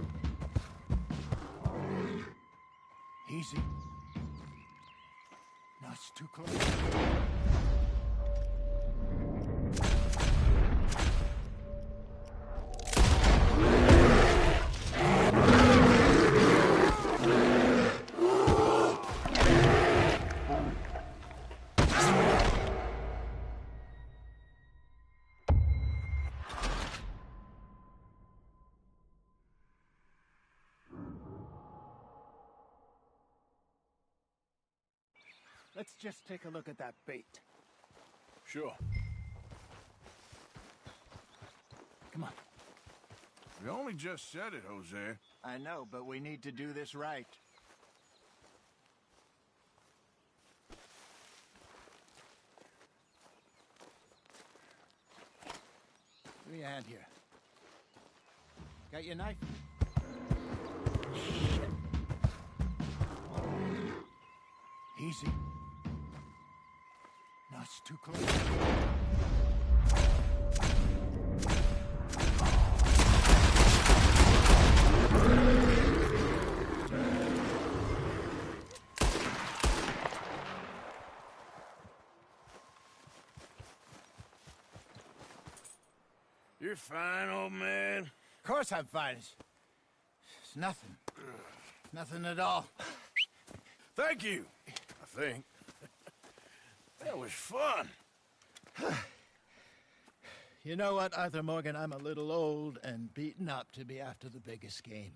Easy. No, it's too close. Let's just take a look at that bait. Sure. Come on. We only just said it, Jose. I know, but we need to do this right. Give me a hand here. Got your knife? Easy. No, it's too close. You're fine, old man. Of course I'm fine. It's nothing. Nothing at all. Thank you, I think. That was fun. You know what, Arthur Morgan? I'm a little old and beaten up to be after the biggest game.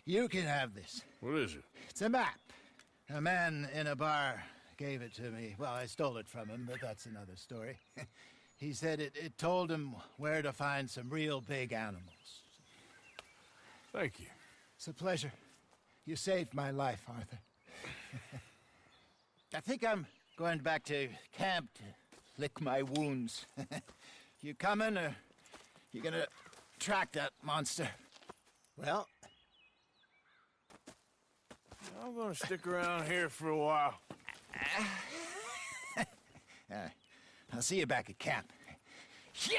You can have this. What is it? It's a map. A man in a bar gave it to me. Well, I stole it from him, but that's another story. He said it told him where to find some real big animals. Thank you. It's a pleasure. You saved my life, Arthur. I think I'm going back to camp to lick my wounds. You coming, or you gonna track that monster? Well, I'm gonna stick around here for a while. I'll see you back at camp. Yeah!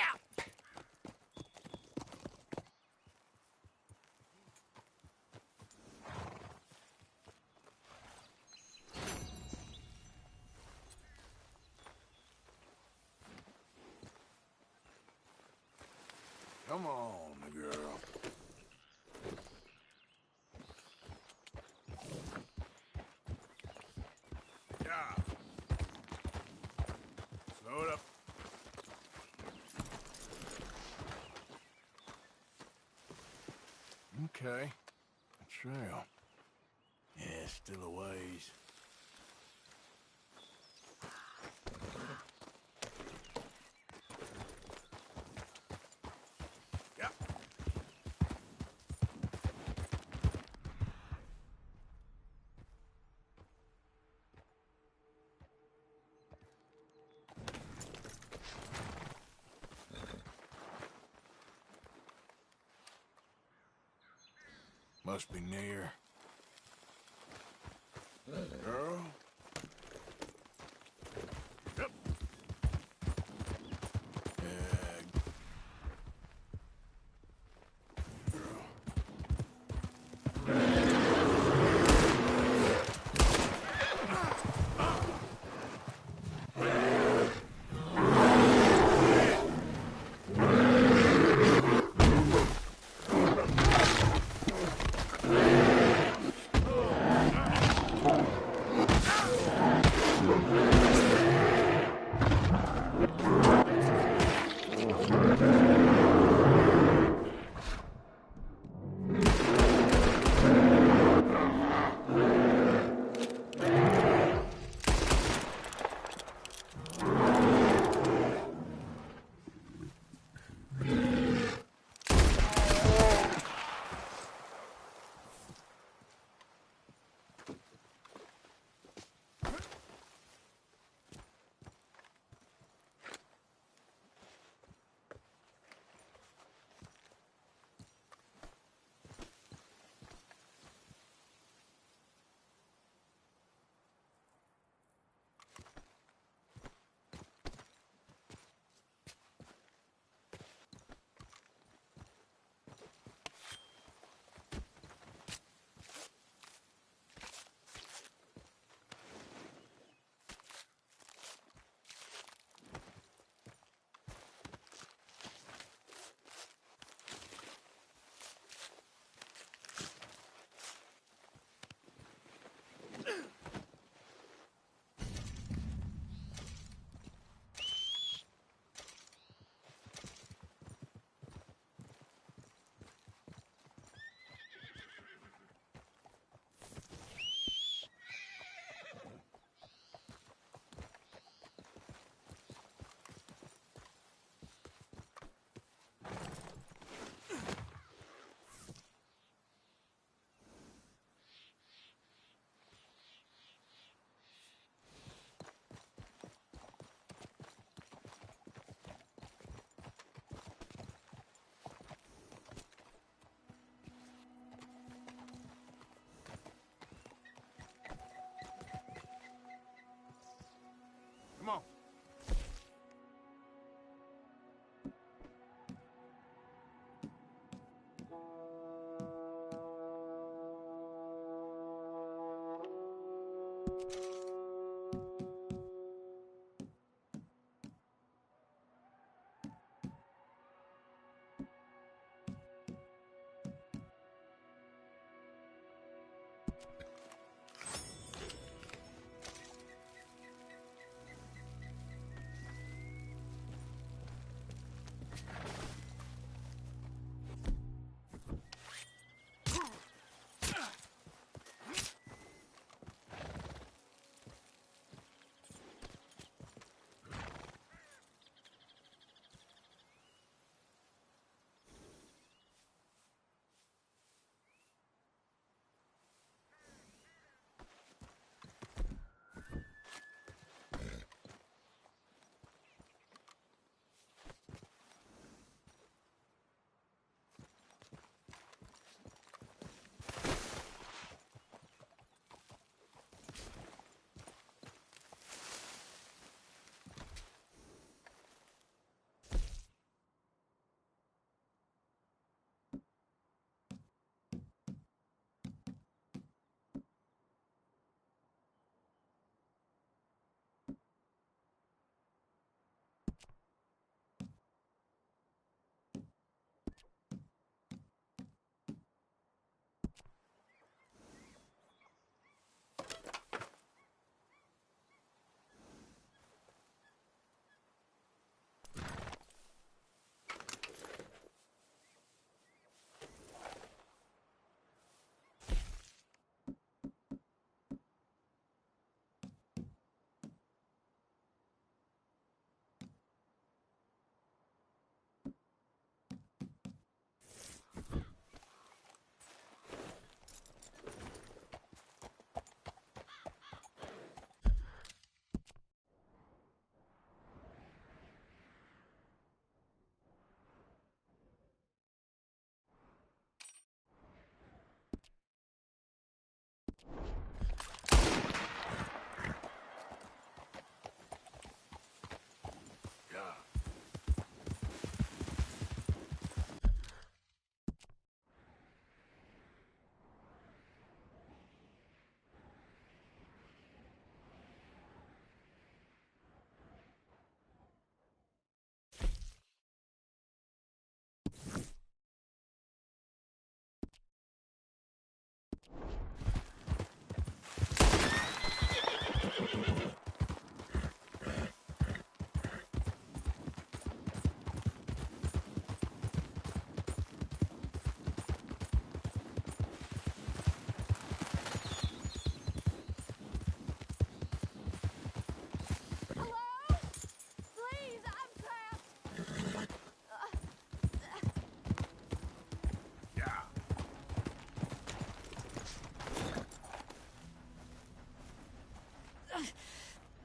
Come on, girl. Yeah. Slow it up. Okay. A trail. Yeah, still a ways. Yeah. Must be near. Girl? Yep. Come on.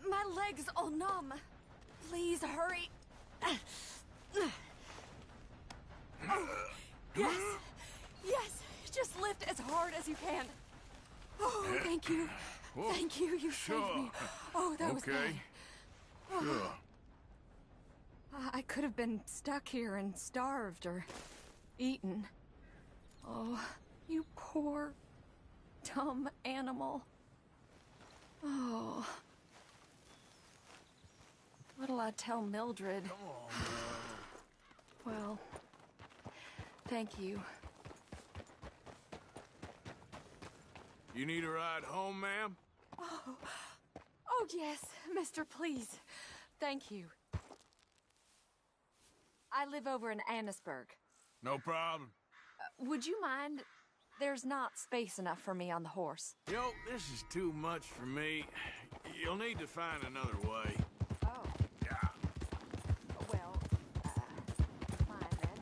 My legs all numb. Please hurry. Oh, yes. Yes. Just lift as hard as you can. Oh, thank you. Whoa. Thank you. You saved me. Oh, that was bad. Oh. Sure. I could have been stuck here and starved or eaten. Oh, you poor, dumb animal. Oh. What'll I tell Mildred? Come on, Well, thank you. You need a ride home, ma'am? Oh, yes, mister, please. Thank you. I live over in Annisburg. No problem. Would you mind? There's not space enough for me on the horse. You know, this is too much for me. You'll need to find another way. Oh. Yeah. Well, fine then.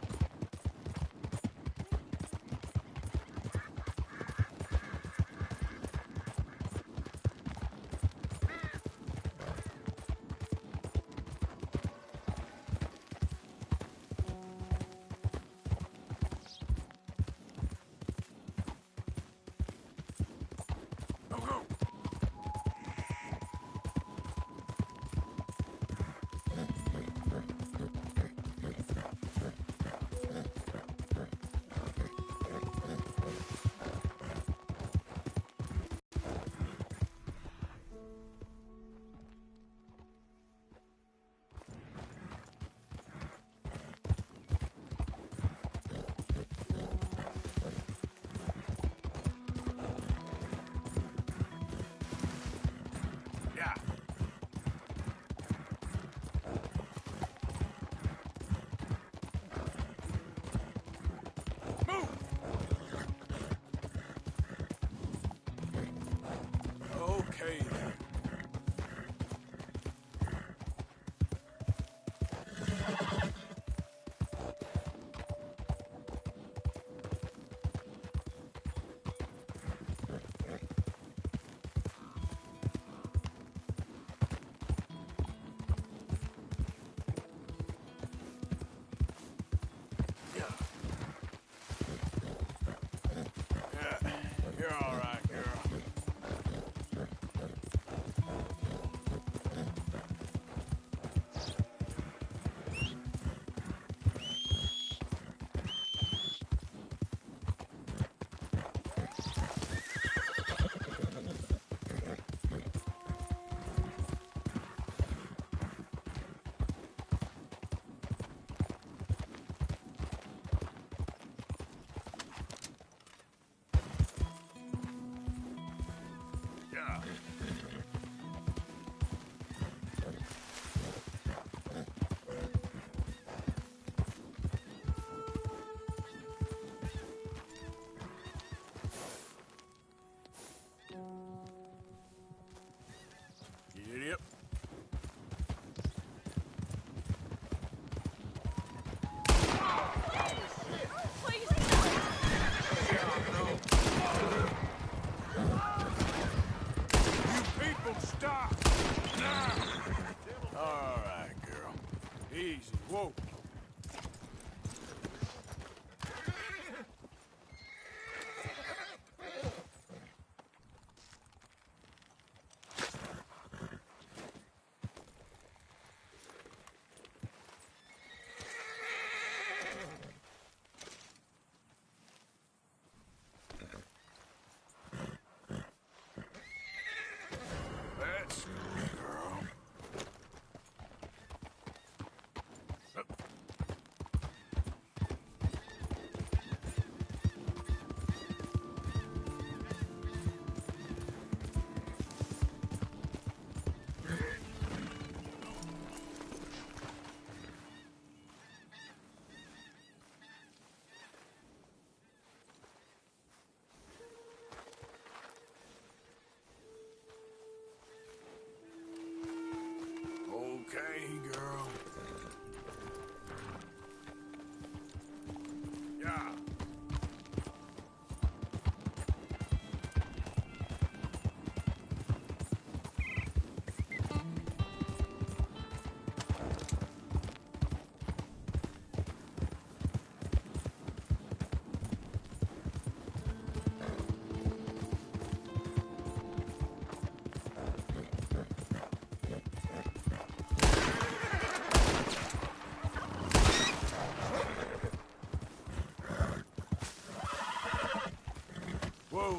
You're all right, girl. Idiot. You people stop! Now! All right, girl. Easy. Whoa. That's good, girl. Okay, girl. Yeah. Whoa.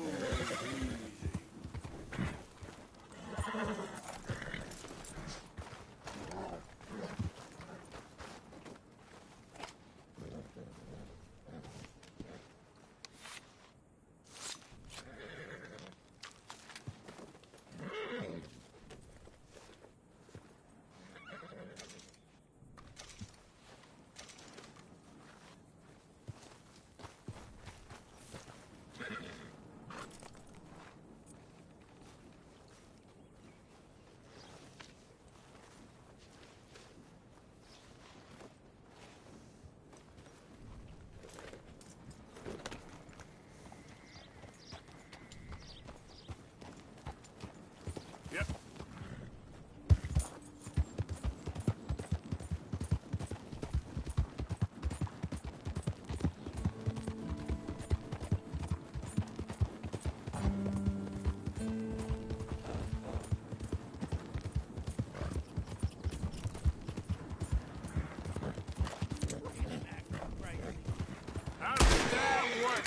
Yep. How does that work?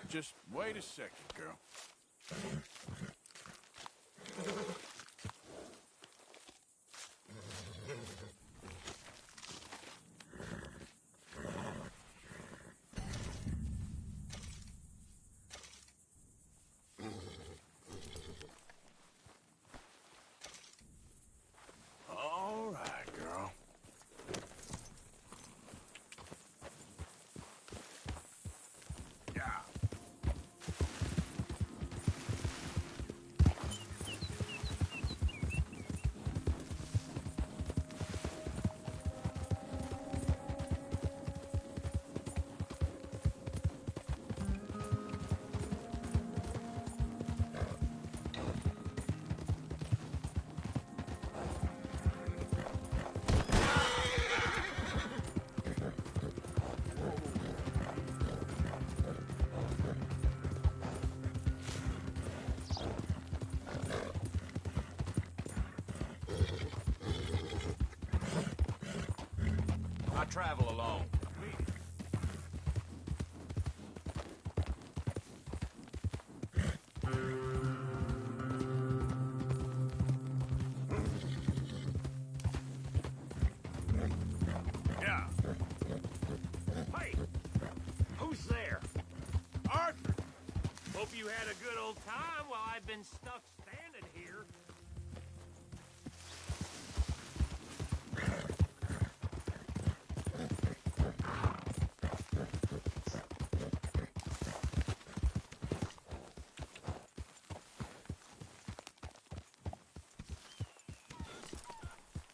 Just wait a second, girl. All right, girl. Yeah. I travel alone. Yeah. Hey! Who's there? Arthur! Hope you had a good old time while I've been stuck standing here.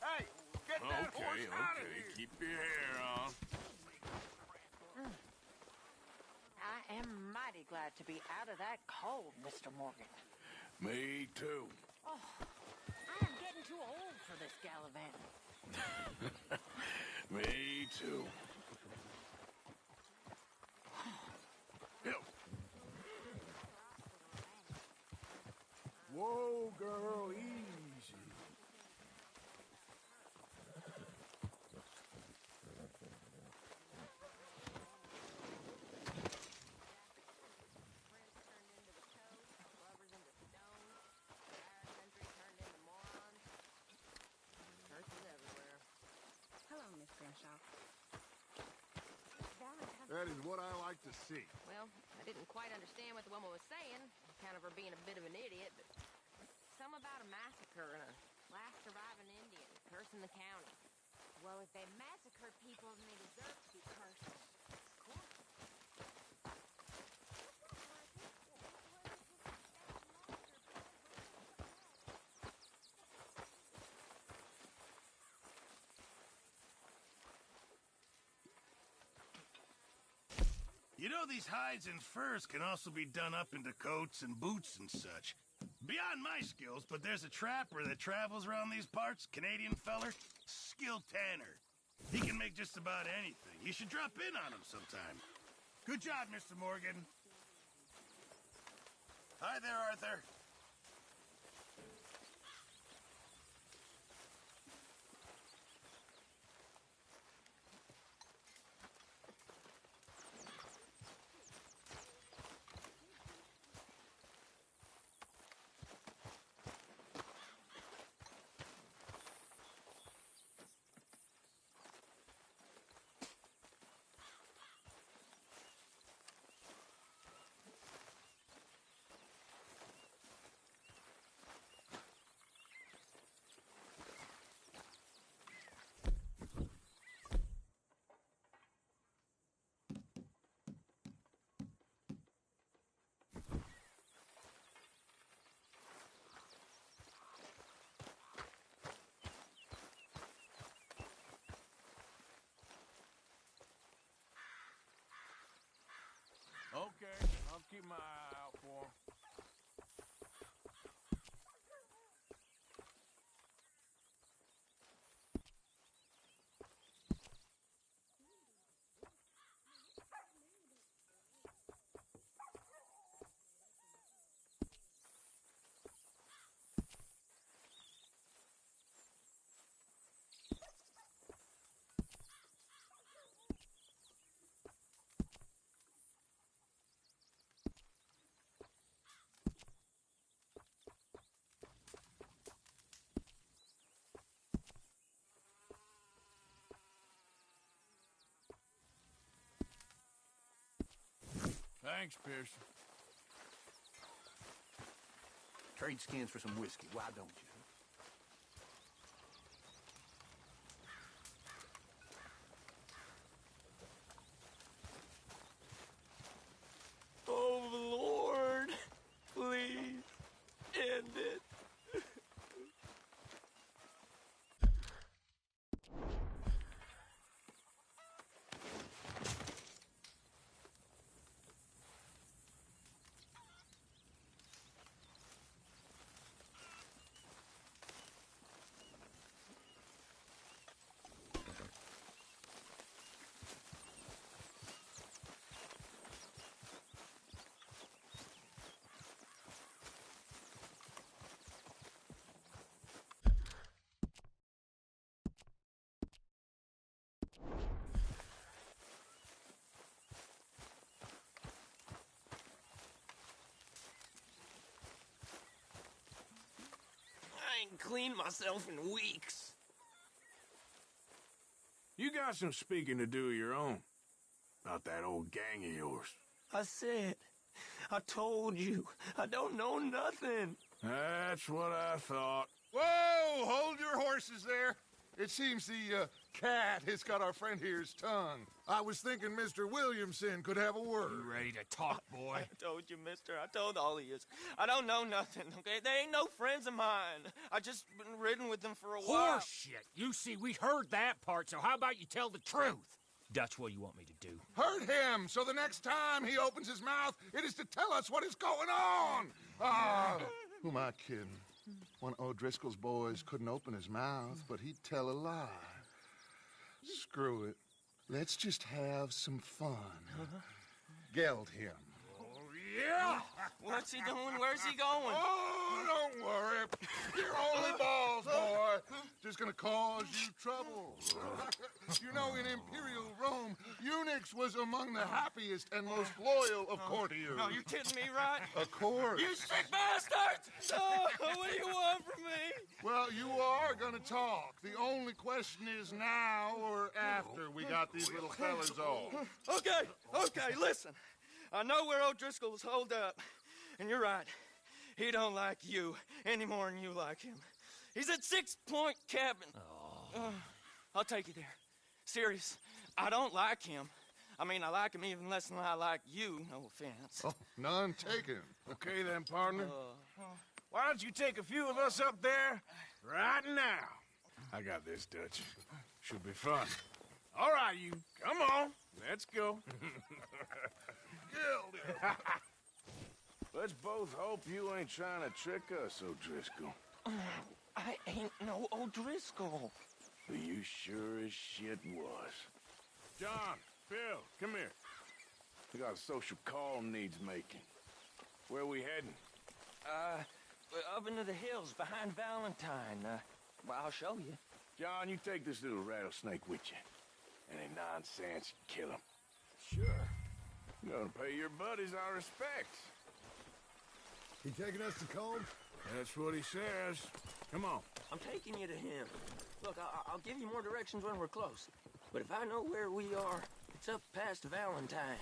Hey, get that horse out of here! Keep your hair on. I am mighty glad to be out of that cold, Mr. Morgan. Me too. Oh, I am getting too old for this gallivanting. Me too. Whoa, girl, easy. Hello, Miss Grimshaw. That is what I like to see. Well, I didn't quite understand what the woman was saying. Kind of her being a bit of an idiot, but some about a massacre and a last surviving Indian cursing the county. Well, if they massacred people, then they deserve to be cursed. Of course. You know, these hides and furs can also be done up into coats and boots and such. Beyond my skills, but there's a trapper that travels around these parts, Canadian feller, skilled tanner. He can make just about anything. You should drop in on him sometime. Good job, Mr. Morgan. Hi there, Arthur. Thanks, Pearson. Trade skins for some whiskey. Why don't you? Oh, Lord. Please. End it. I ain't cleaned myself in weeks. You got some speaking to do of your own. About that old gang of yours. I said, I told you, I don't know nothing. That's what I thought. Whoa! Hold your horses there. It seems the cat has got our friend here's tongue. I was thinking Mr. Williamson could have a word. You ready to talk, boy? I told you, mister. I told all of you. I don't know nothing, okay? They ain't no friends of mine. I just been ridden with them for a while. Horseshit. You see, we heard that part, so how about you tell the truth? Dutch, what do you want me to do? Hurt him, so the next time he opens his mouth, it is to tell us what is going on. Ah, who am I kidding? One of O'Driscoll's boys couldn't open his mouth, but he'd tell a lie. Screw it. Let's just have some fun. Geld him. Yeah! What's he doing? Where's he going? Oh, don't worry. You're only balls, boy. Just gonna cause you trouble. You know, in Imperial Rome, eunuchs was among the happiest and most loyal of courtiers. No, you kidding me, right? Of course. You sick bastards! Oh, what do you want from me? Well, you are gonna talk. The only question is now or after we got these little fellas off. Okay, listen. I know where O'Driscoll's holed up, and you're right. He don't like you any more than you like him. He's at 6 Point Cabin. I'll take you there. Serious, I don't like him. I mean, I like him even less than I like you, no offense. Oh, none taken. Okay then, partner. Why don't you take a few of us up there right now? I got this, Dutch. Should be fun. All right, you. Come on. Let's go. Let's both hope you ain't trying to trick us, O'Driscoll. I ain't no O'Driscoll. You sure as shit was. John, Bill, come here. We got a social call needs making. Where we heading? Up into the hills behind Valentine. Well, I'll show you. John, you take this little rattlesnake with you. Any nonsense, kill him. Sure. You're gonna pay your buddies our respects. He taking us to Combe? That's what he says. Come on. I'm taking you to him. Look, I'll give you more directions when we're close. But if I know where we are, it's up past Valentine.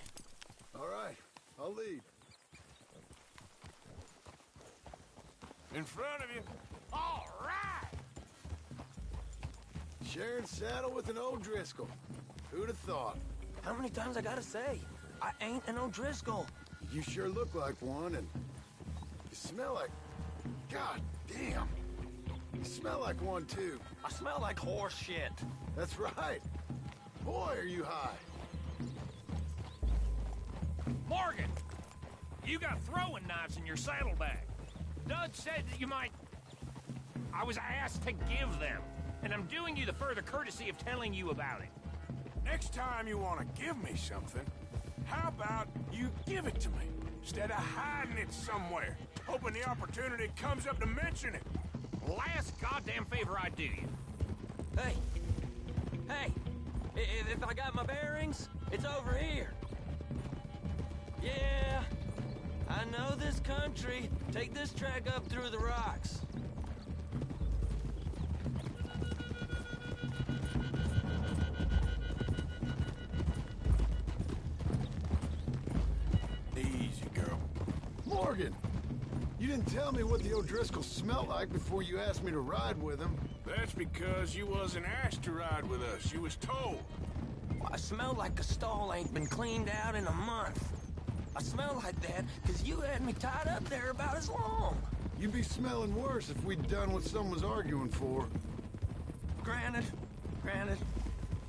All right, I'll lead. In front of you. All right! Sharing saddle with an O'Driscoll. Who'd have thought? How many times I gotta say? I ain't an O'Driscoll. You sure look like one, and you smell like... God damn. You smell like one, too. I smell like horse shit. That's right. Boy, are you high. Morgan! You got throwing knives in your saddlebag. Dud said that you might... I was asked to give them, and I'm doing you the further courtesy of telling you about it. Next time you want to give me something, how about you give it to me, instead of hiding it somewhere, hoping the opportunity comes up to mention it? Last goddamn favor I do you. Hey! If I got my bearings, it's over here. Yeah, I know this country. Take this track up through the rocks. The Morgan! You didn't tell me what the O'Driscolls smelled like before you asked me to ride with them. That's because you wasn't asked to ride with us. You was told. I smell like a stall ain't been cleaned out in a month. I smell like that because you had me tied up there about as long. You'd be smelling worse if we'd done what someone was arguing for. Granted.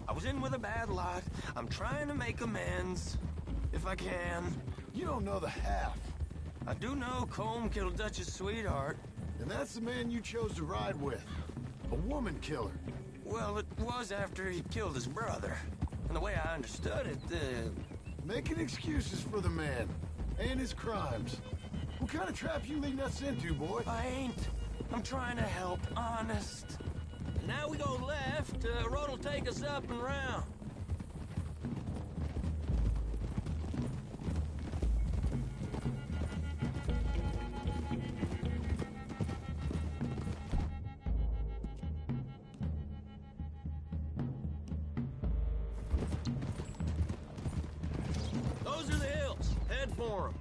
I was in with a bad lot. I'm trying to make amends, if I can. You don't know the half. I do know Colm killed Dutch's sweetheart. And that's the man you chose to ride with. A woman killer. Well, it was after he killed his brother. And the way I understood it, Making excuses for the man. And his crimes. What kind of trap you leading us into, boy? I ain't. I'm trying to help, honest. Now we go left, road'll take us up and round. Those are the hills. Head for them.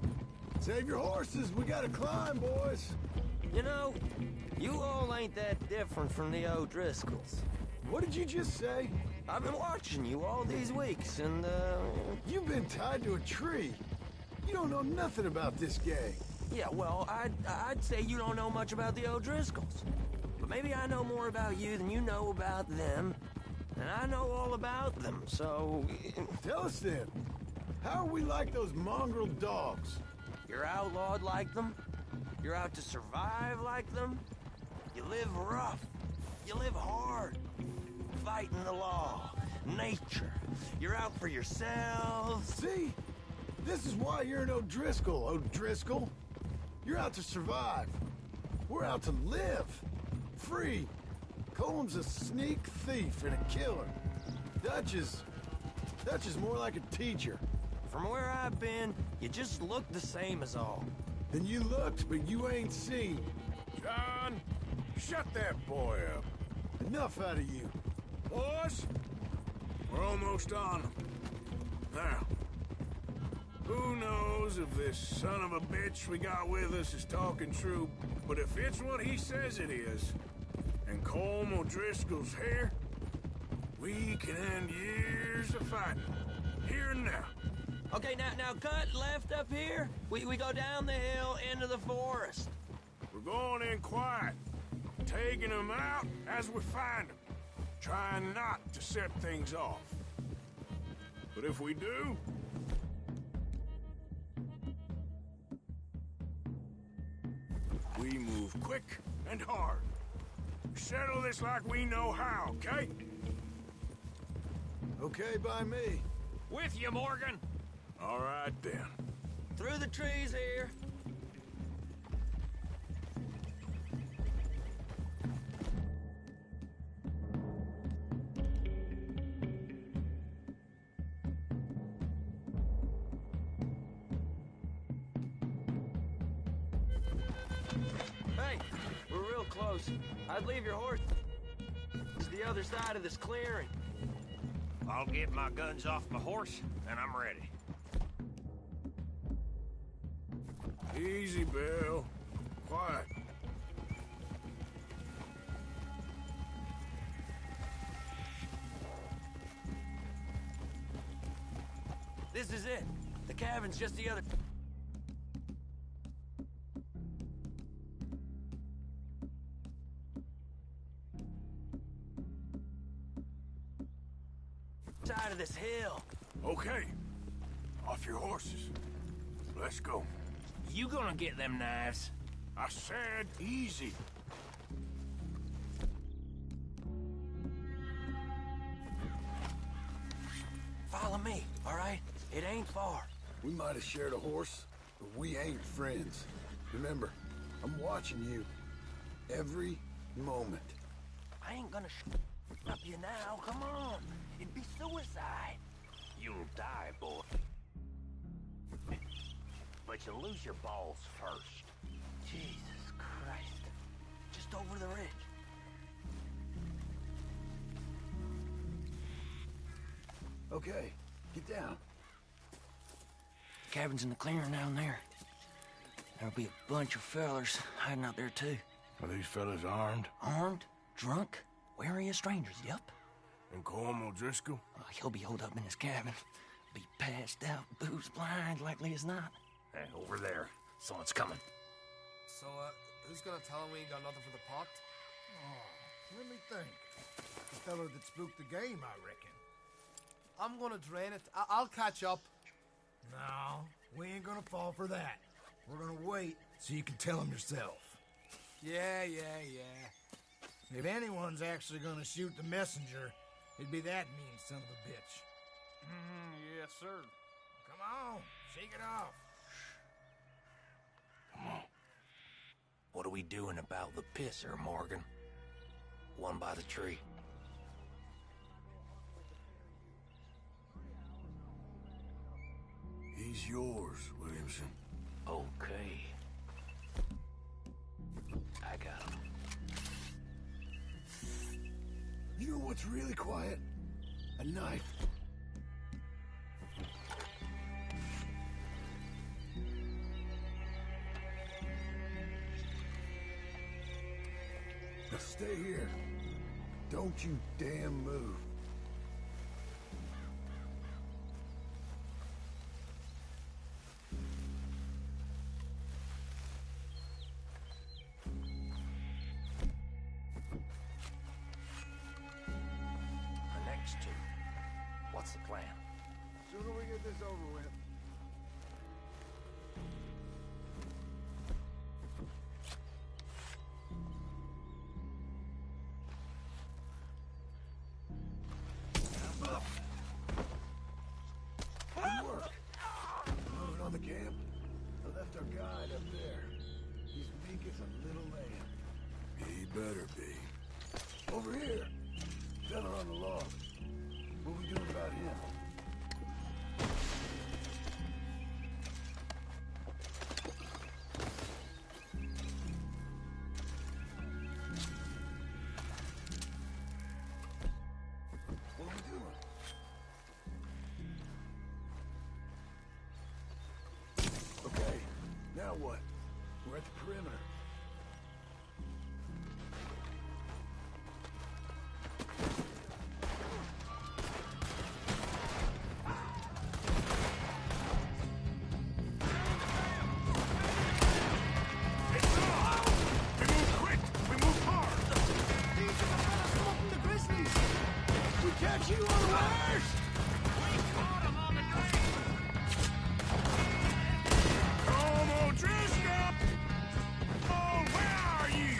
Save your horses. We gotta climb, boys. You know, you all ain't that different from the O'Driscolls. What did you just say? I've been watching you all these weeks, and, You've been tied to a tree. You don't know nothing about this gang. Yeah, well, I'd say you don't know much about the O'Driscolls. But maybe I know more about you than you know about them. And I know all about them, so... Tell us then. How are we like those mongrel dogs? You're outlawed like them. You're out to survive like them. You live rough. You live hard. Fighting the law. Nature. You're out for yourselves. See? This is why you're an O'Driscoll, O'Driscoll. You're out to survive. We're out to live. Free. Colm's a sneak thief and a killer. Dutch is more like a teacher. From where I've been, you just look the same as all. Then you looked, but you ain't seen. John, shut that boy up. Enough out of you. Boys, we're almost on them. Now, who knows if this son of a bitch we got with us is talking true, but if it's what he says it is, and Colm O'Driscoll's here, we can end years of fighting. Here and now. Okay, now cut left up here. We go down the hill into the forest. We're going in quiet, taking them out as we find them, trying not to set things off. But if we do, we move quick and hard. Settle this like we know how, okay? Okay by me. With you, Morgan. All right, then. Through the trees here. Hey, we're real close. I'd leave your horse to the other side of this clearing. I'll get my guns off my horse, and I'm ready. Easy, Bill. Quiet. This is it. The cabin's just the other... side of this hill. Okay. Off your horses. Let's go. You gonna get them knives? I said easy. Follow me, all right? It ain't far. We might have shared a horse, but we ain't friends. Remember, I'm watching you. Every moment. I ain't gonna up you now. Come on. It'd be suicide. You'll die, boy. But you'll lose your balls first. Jesus Christ. Just over the ridge. Okay, get down. Cabin's in the clearing down there. There'll be a bunch of fellers hiding out there, too. Are these fellas armed? Armed, drunk, wary of strangers, yup. And Colm O'Driscoll? He'll be holed up in his cabin. Be passed out, booze blind, likely as not. Hey, over there. Someone's coming. So, who's gonna tell him we ain't got nothing for the pot? Oh, let me think. The fella that spooked the game, I reckon. I'm gonna drain it. I'll catch up. No, we ain't gonna fall for that. We're gonna wait so you can tell him yourself. Yeah. If anyone's actually gonna shoot the messenger, it'd be that mean son of a bitch. Yes, sir. Come on, shake it off. Come on. What are we doing about the pisser, Morgan? One by the tree. He's yours, Williamson. Okay. I got him. You know what's really quiet? A knife. Now stay here. Don't you damn move. The next two. What's the plan? Sooner we get this over with. Good work. Moving on the camp. I left our guide up there. He's meek as a little lamb. He better be. Over here. Fella on the log. What we doing about him? What we doing? Okay, now what? We're at the perimeter. Catch you unawares! We caught him on the train! Colm O'Driscoll! Oh, where are you?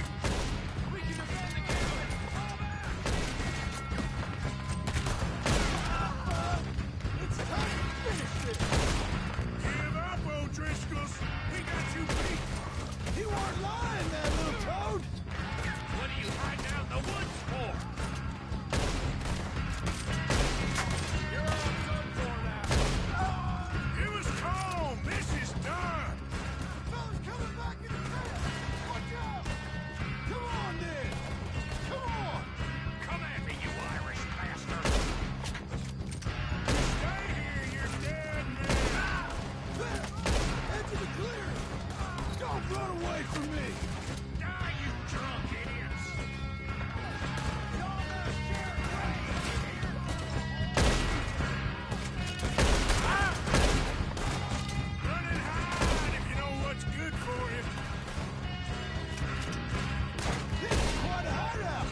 We can defend the cabin! It's time to finish this! Give up, O'Driscolls! We got you beat! You weren't lying, that little toad! What are you hiding out in the woods for? It was Colm! This is done! Fella's coming back in the camp! Watch out! Come on, then! Come on! Come at me, you Irish bastard! Stay here, you're dead, man! There! Edge of the clearing! Don't run away from me! Die, you drunk idiots! Run and hide if you know what's good for you! This is quite a hideout!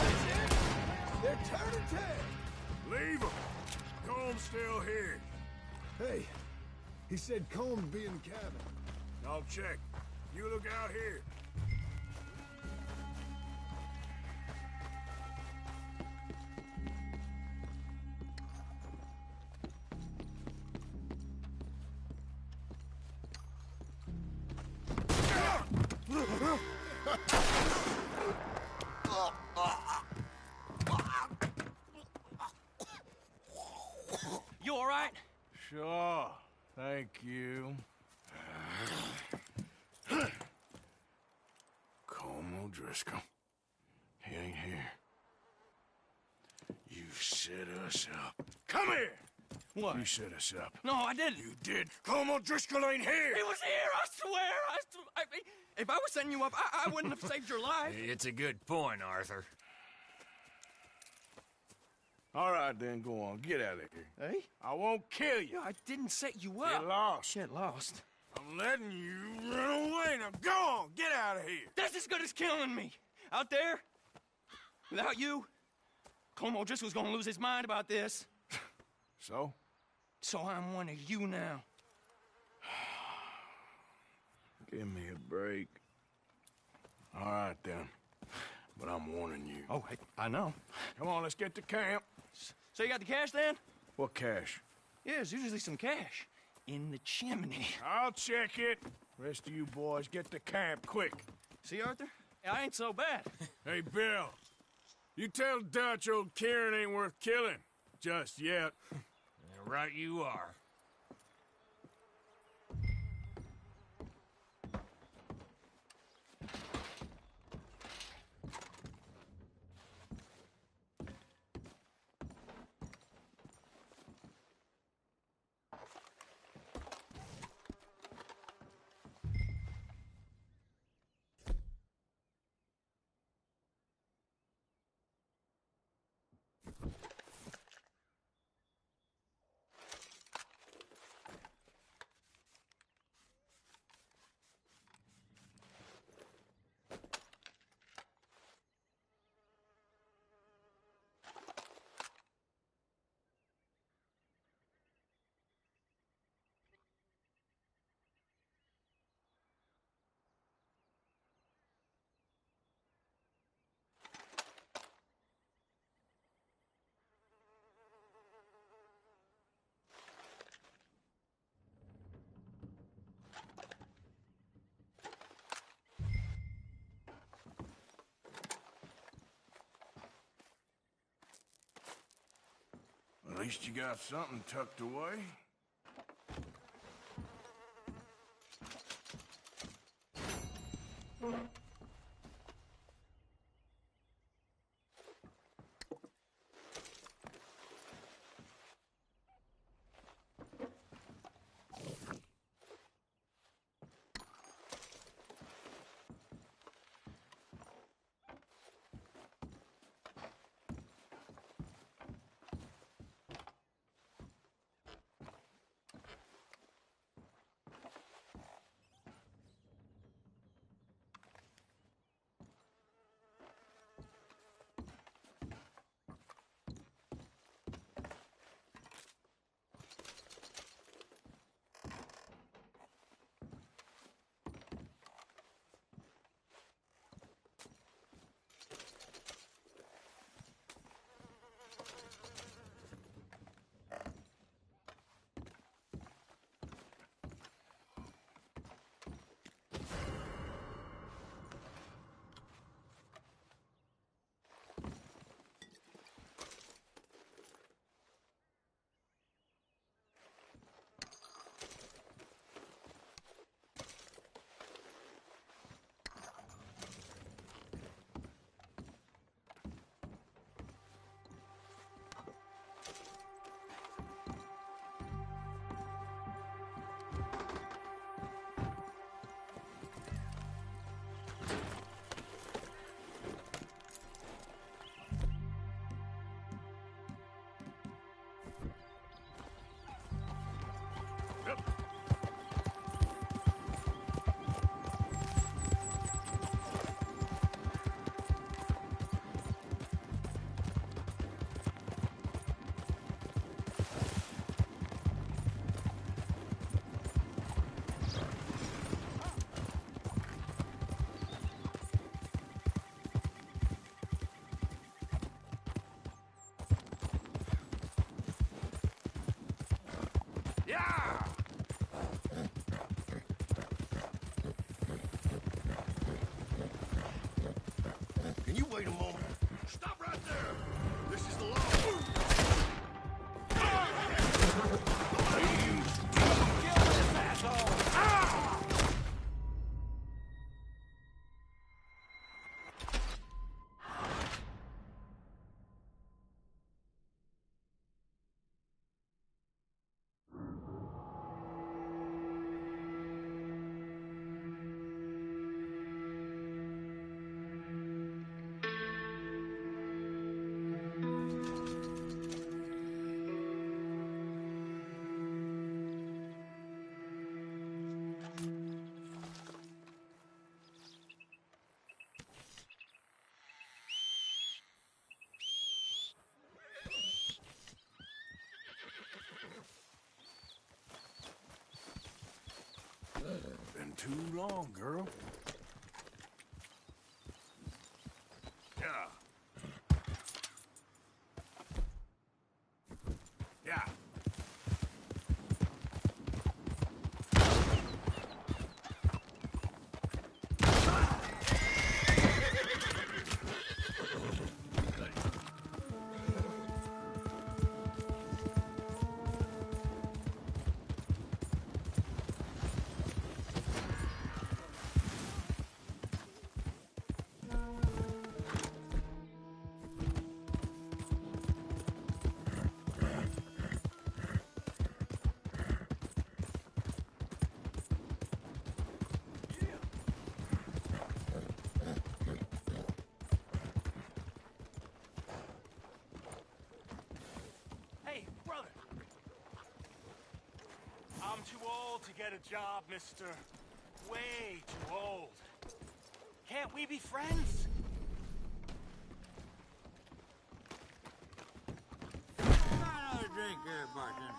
That's it! They're turning tail! Leave them! Colm's still here. Hey, he said Colm would be in the cabin. I'll check. You look out here. You all right? Sure. Thank you. Colm O'Driscoll. He ain't here. You set us up. Come here! What? You set us up. No, I didn't. You did. Colm O'Driscoll ain't here. He was here, I swear. If I was setting you up, I wouldn't have saved your life. It's a good point, Arthur. All right, then, go on. Get out of here. Hey? I won't kill you. I didn't set you up. Get lost. Get lost. I'm letting you run away. Now go on. Get out of here. That's as good as killing me. Out there, without you, Colm O'Driscoll's gonna lose his mind about this. So? So I'm one of you now. Give me a break. All right, then. But I'm warning you. Oh, I know. Come on, let's get to camp. So you got the cash, then? What cash? Yeah, there's usually some cash in the chimney. I'll check it. Rest of you boys, get to camp, quick. See, Arthur? I ain't so bad. Hey, Bill. You tell Dutch old Kieran ain't worth killing. Just yet. Right you are. At least you got something tucked away. too long, girl. Yeah. Yeah. Hey, brother. I'm too old to get a job, mister. Way too old. Can't we be friends? Another drink here, bartender.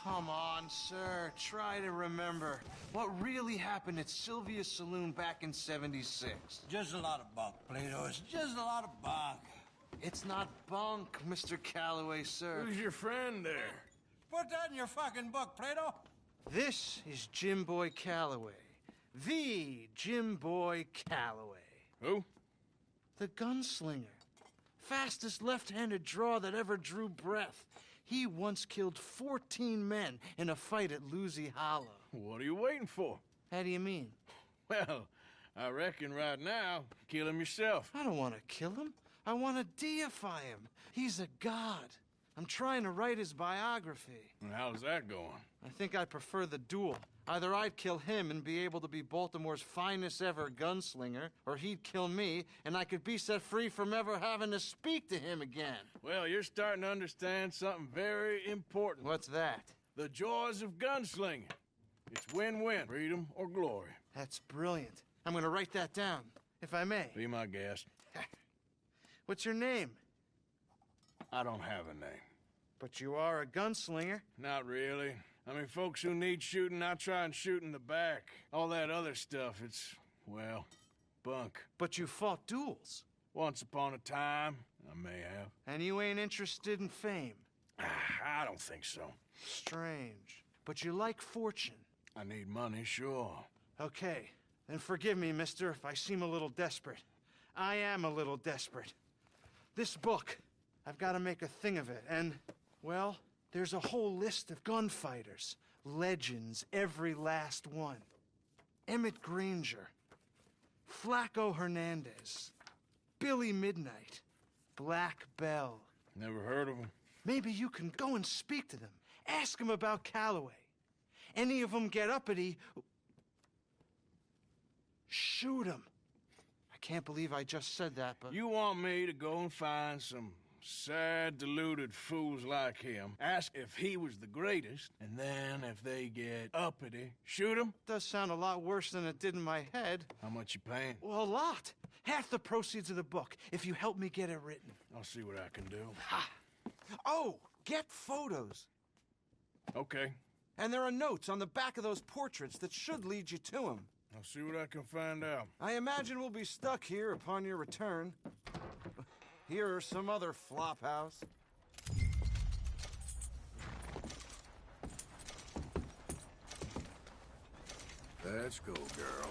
Come on, sir. Try to remember what really happened at Sylvia's Saloon back in '76. Just a lot of bunk, Plato. It's just a lot of bunk. It's not bunk, Mr. Calloway, sir. Who's your friend there? Put that in your fucking book, Plato. This is Jim Boy Calloway. The Jim Boy Calloway. Who? The gunslinger. Fastest left-handed draw that ever drew breath. He once killed 14 men in a fight at Lucy Hollow. What are you waiting for? How do you mean? Well, I reckon right now, kill him yourself. I don't want to kill him. I want to deify him. He's a god. I'm trying to write his biography. And how's that going? I think I prefer the duel. Either I'd kill him and be able to be Baltimore's finest ever gunslinger, or he'd kill me and I could be set free from ever having to speak to him again. Well, you're starting to understand something very important. What's that? The joys of gunslinging. It's win-win, freedom or glory. That's brilliant. I'm going to write that down, if I may. Be my guest. What's your name? I don't have a name. But you are a gunslinger. Not really. I mean, folks who need shooting, I try and shoot in the back. All that other stuff, it's, well, bunk. But you fought duels. Once upon a time, I may have. And you ain't interested in fame. I don't think so. Strange. But you like fortune. I need money, sure. Okay. Then forgive me, mister, if I seem a little desperate. I am a little desperate. This book, I've got to make a thing of it, and, well, there's a whole list of gunfighters. Legends, every last one. Emmett Granger. Flaco Hernandez. Billy Midnight. Black Bell. Never heard of them. Maybe you can go and speak to them. Ask them about Calloway. Any of them get uppity, shoot them. I can't believe I just said that, but... You want me to go and find some sad, deluded fools like him, ask if he was the greatest, and then if they get uppity, shoot him? Does sound a lot worse than it did in my head. How much you paying? Well, a lot. Half the proceeds of the book, if you help me get it written. I'll see what I can do. Ha! Oh, get photos. Okay. And there are notes on the back of those portraits that should lead you to him. I'll see what I can find out. I imagine we'll be stuck here upon your return. Here or some other flop house. Let's go, girl.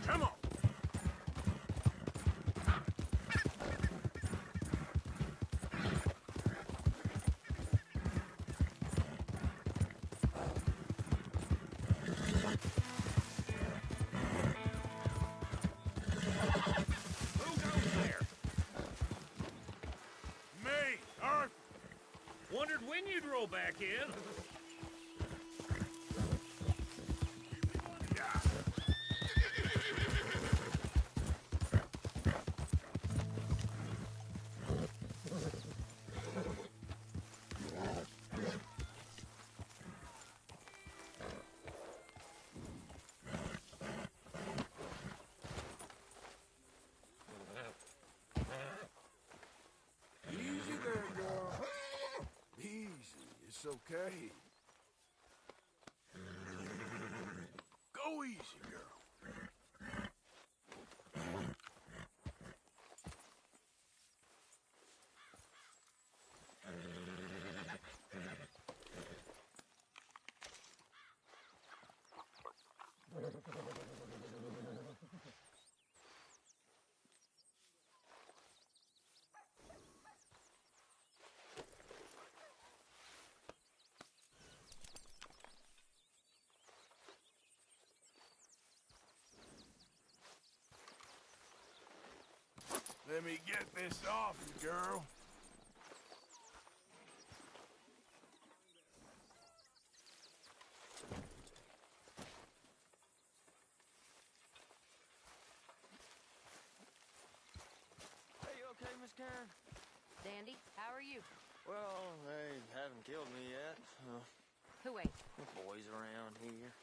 Come on! go back in. Easy there, girl. Easy. It's okay. Go easy, girl. Let me get this off you, girl. Hey, you okay, Miss Karen? Dandy, how are you? Well, they haven't killed me yet. Who ain't? The boys around here.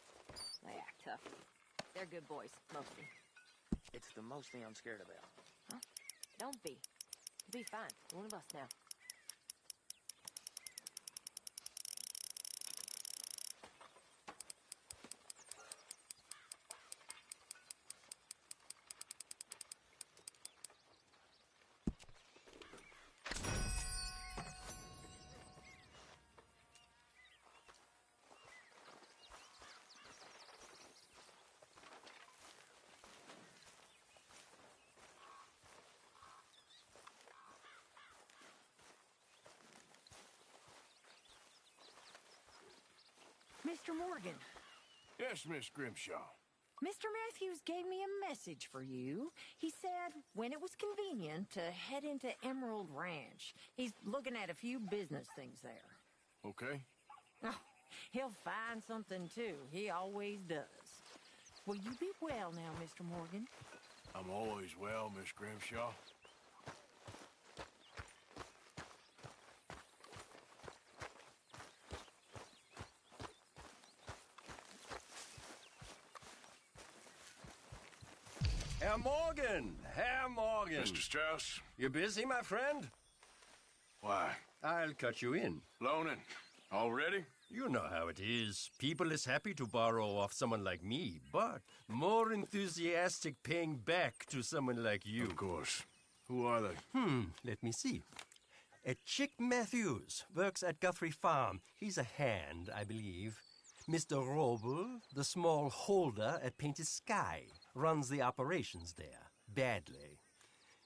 They act tough. They're good boys, mostly. It's the mostly I'm scared about. Don't be. You'll be fine. One of us now. Mr. Morgan. Yes, Miss Grimshaw. Mr. Matthews gave me a message for you. He said when it was convenient to head into Emerald Ranch. He's looking at a few business things there. Okay. Oh, he'll find something, too. He always does. Will you be well now, Mr. Morgan? I'm always well, Miss Grimshaw. Herr Morgan! Herr Morgan! Mr. Strauss? You busy, my friend? Why? I'll cut you in. Loaning. Already? You know how it is. People is happy to borrow off someone like me, but more enthusiastic paying back to someone like you. Of course. Who are they? Let me see. Chick Matthews works at Guthrie Farm. He's a hand, I believe. Mr. Roble, the small holder at Painted Sky, runs the operations there, badly.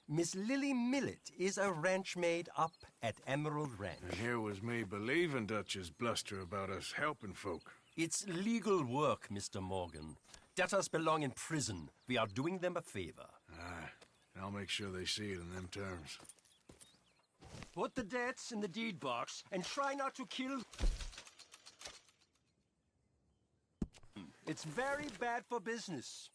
Miss Lily Millet is a ranch maid up at Emerald Ranch. And here was me believing Dutch's bluster about us helping folk. It's legal work, Mr. Morgan. Debtors belong in prison. We are doing them a favor. Aye, and I'll make sure they see it in them terms. Put the debts in the deed box and try not to kill... It's very bad for business.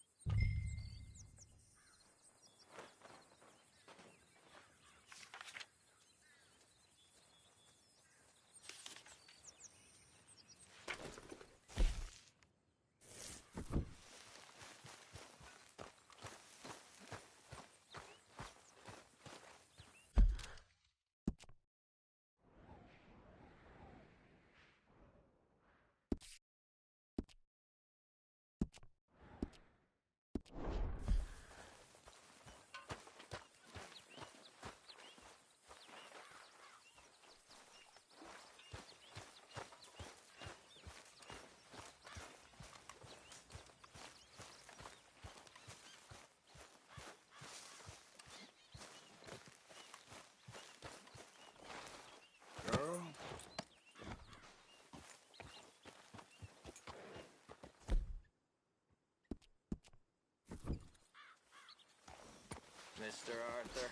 Girl? Mr. Arthur.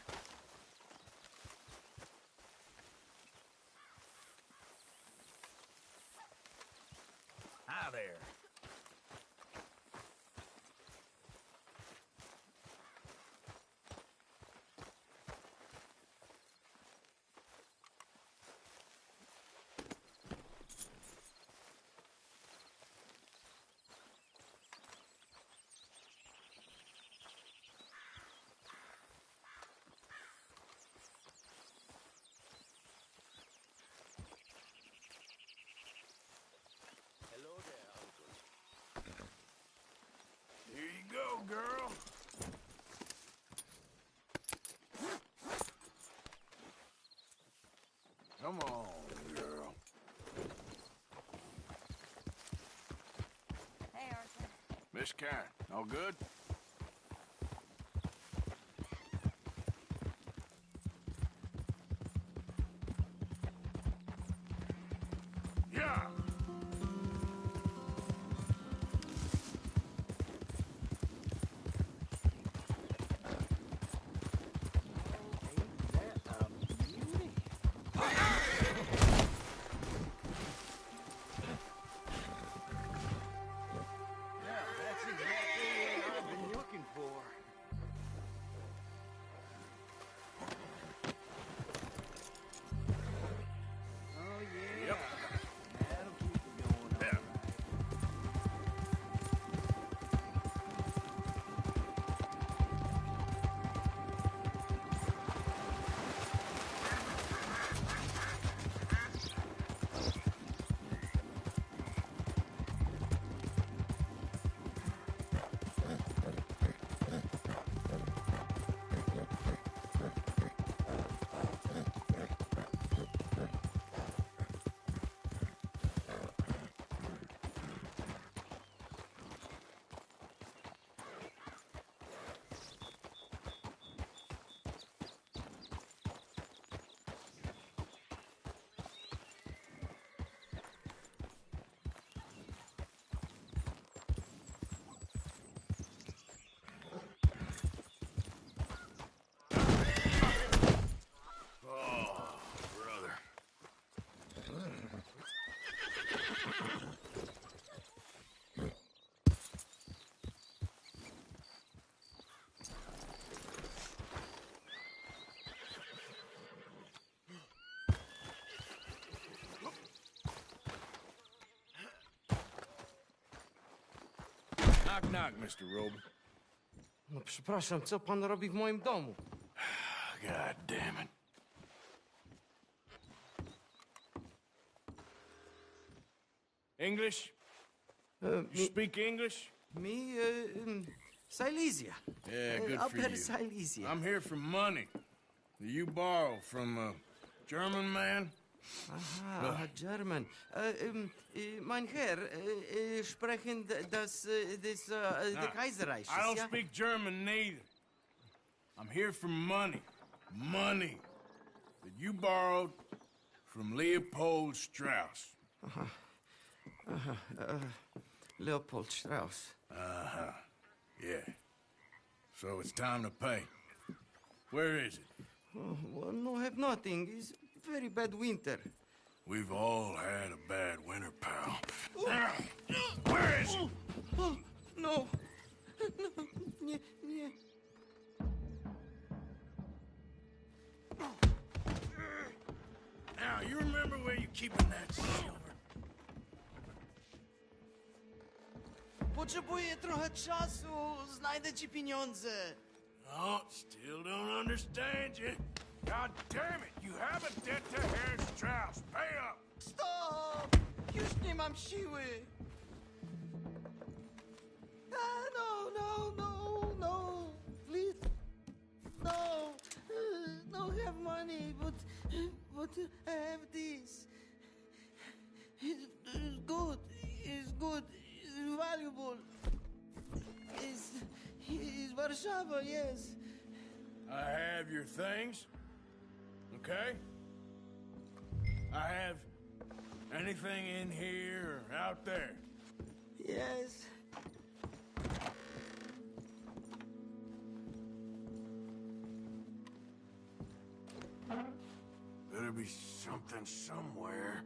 Miss Karen, all good? Yeah! That's exactly what I've been looking for. Oh, yeah. Yep. That'll keep it going. Oh, brother. Knock, knock, Mr. Roby. No przepraszam, co pan robi w moim domu? God damn it. English? You speak English? Me, Silesia. Yeah, good for Upper you. Silesia. I'm here for money that you borrow from a German man. Aha, German. Mein Herr, sprechen das the Kaiserreich. I don't ja? speak German neither. I'm here for money. Money that you borrowed from Leopold Strauss. Leopold Strauss. Uh-huh. Yeah. So it's time to pay. Where is it? Oh, well, no, have nothing. It's very bad winter. We've all had a bad winter, pal. Where is it? Oh, no. No, nie, nie. Now, you remember where you're keeping that silver? Potrzebuję trochę czasu. Znajdę ci pieniądze. Oh, still don't understand you. God damn it! You have a debt to Herr Strauss. Pay up! Stop! Już nie mam siły. No, no, no, no. Please. No. No have money, but I have this. It's good. It's good. It's valuable. It's Warszawa, yes. I have your things, okay? I have anything in here or out there. Yes. Better be something somewhere.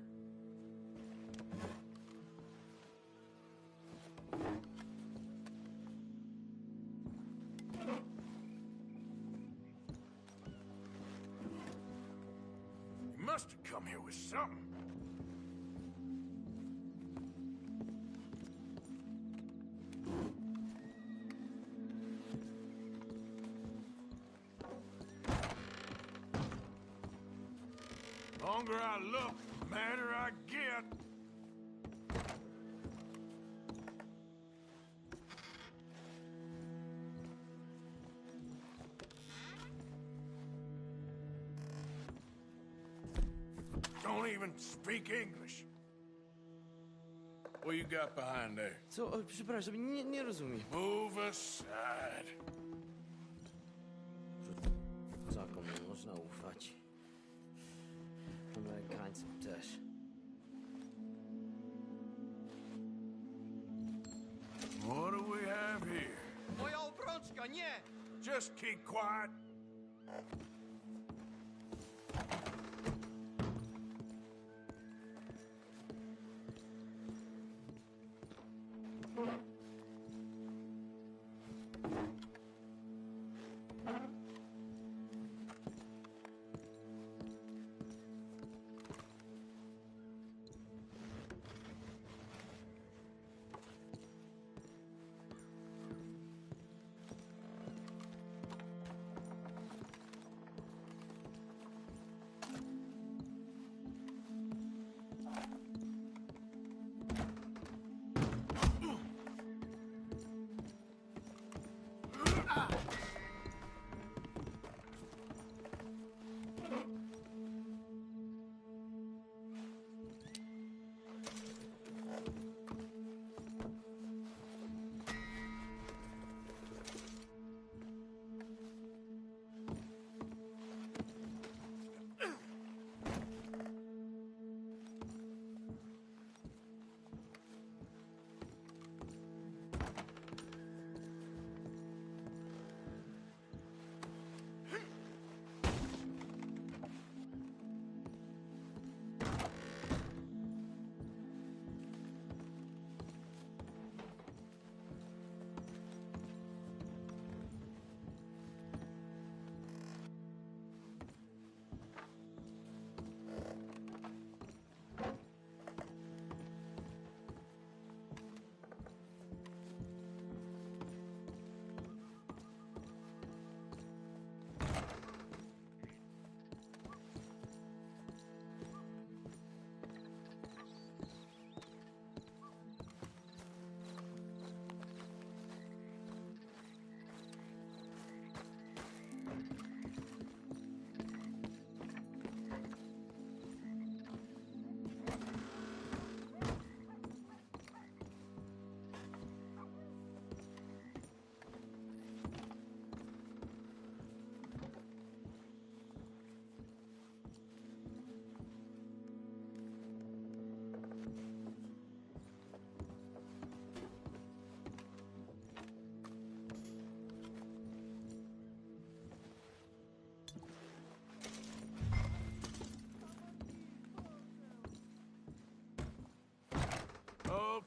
You must have come here with something. Longer I look, the madder I get. Don't even speak English. What you got behind there? Co? Przepraszam, nie rozumiem. Move aside. Kozakom nie można ufać. Amerykańcom też. What do we have here? Moja obrączka, nie! Just keep quiet.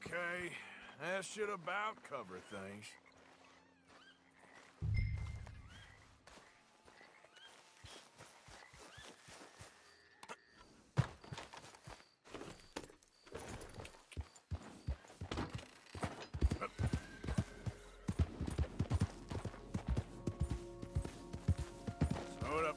Okay, that should about cover things. Hold up.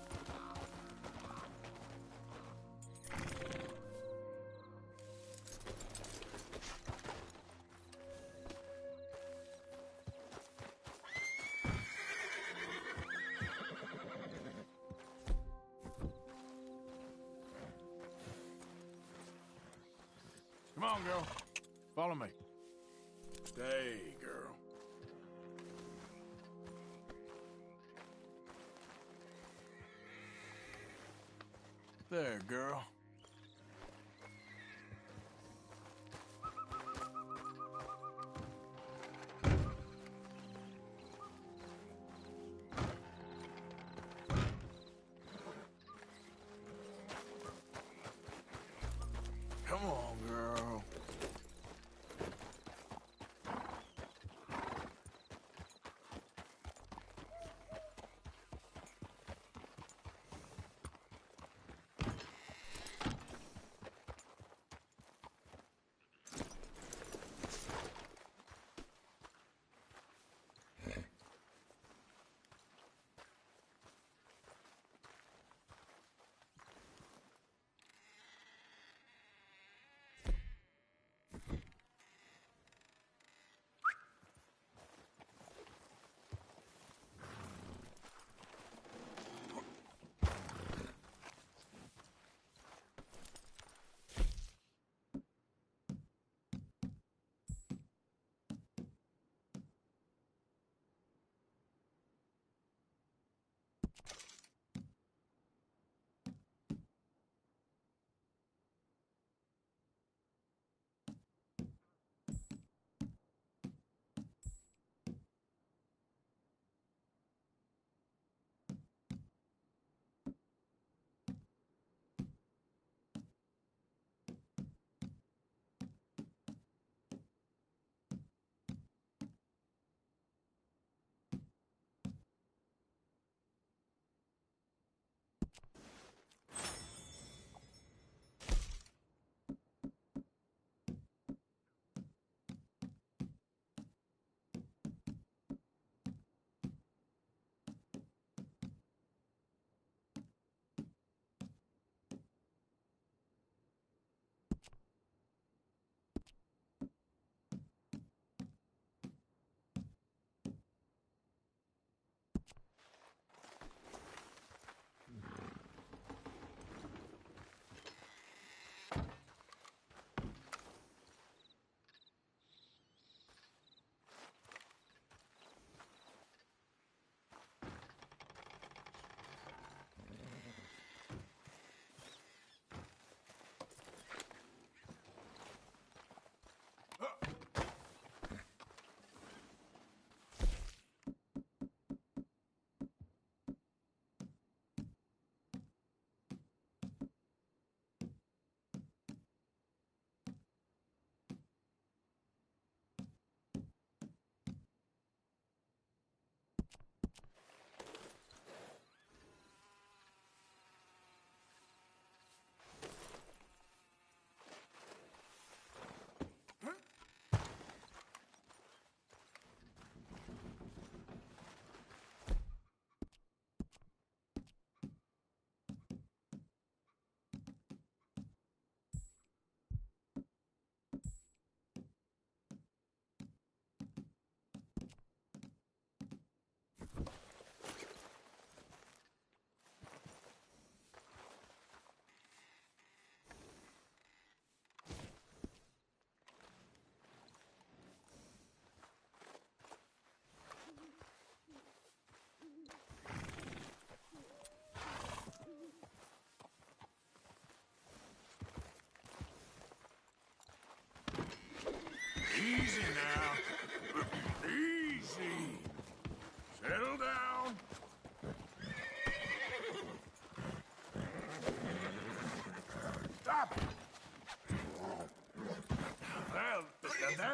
Come on, girl. Follow me. Stay, girl. There, girl. Come on, girl.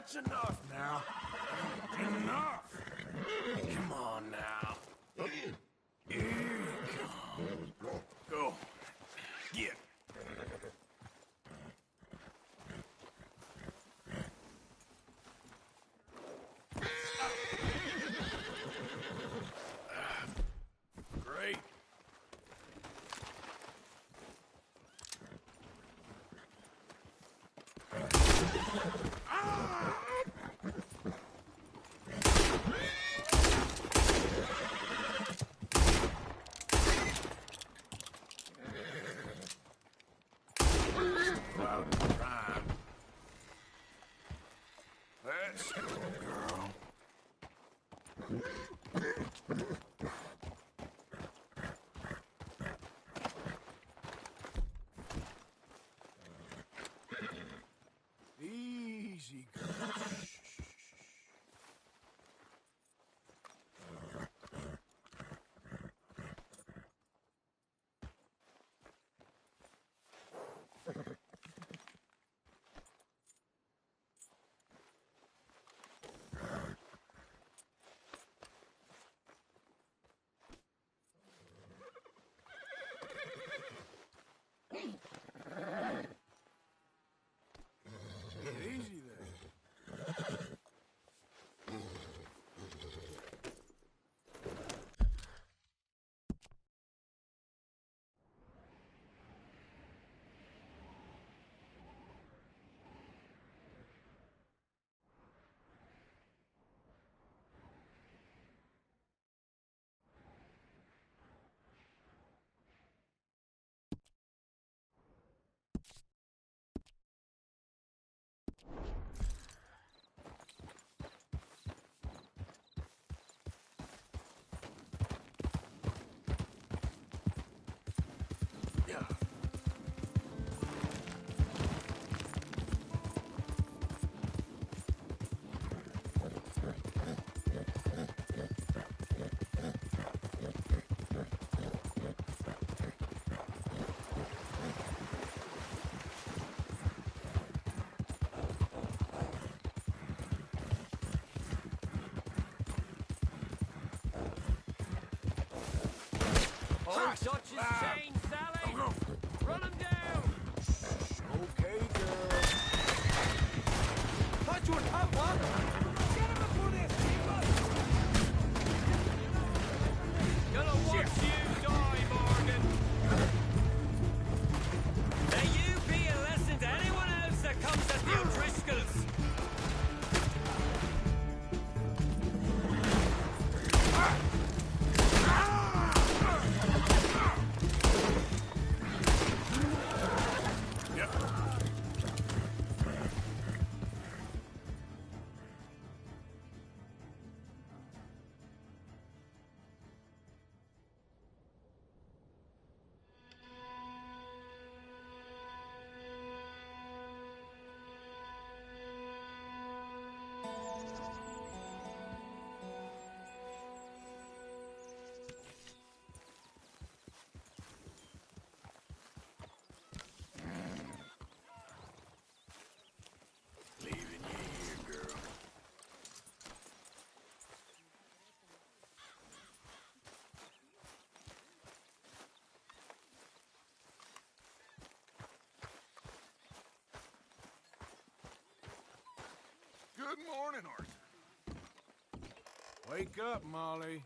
That's enough now. Enough! Come on now. Here you go. Go. Get. Great. Let's go, girl. Easy, girl. Easy there. Oh, such is Jane, Sally! Run him down! Okay, girl. Thought you were tough, one! Get him before this, people! Gonna watch you die, Morgan! May you be a lesson to anyone else that comes at the O'Driscolls! Good morning, Arthur. Wake up, Molly.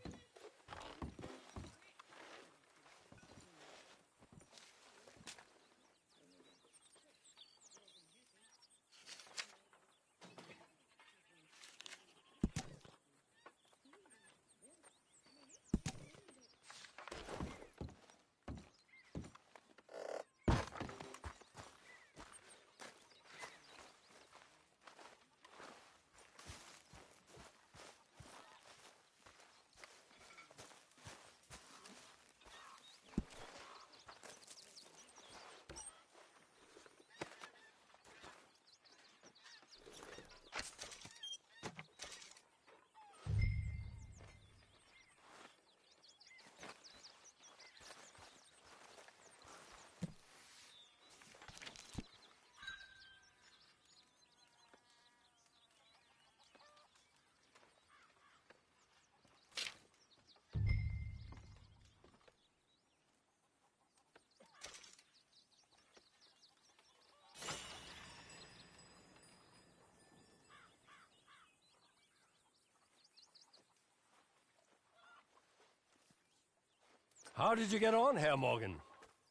How did you get on, Herr Morgan?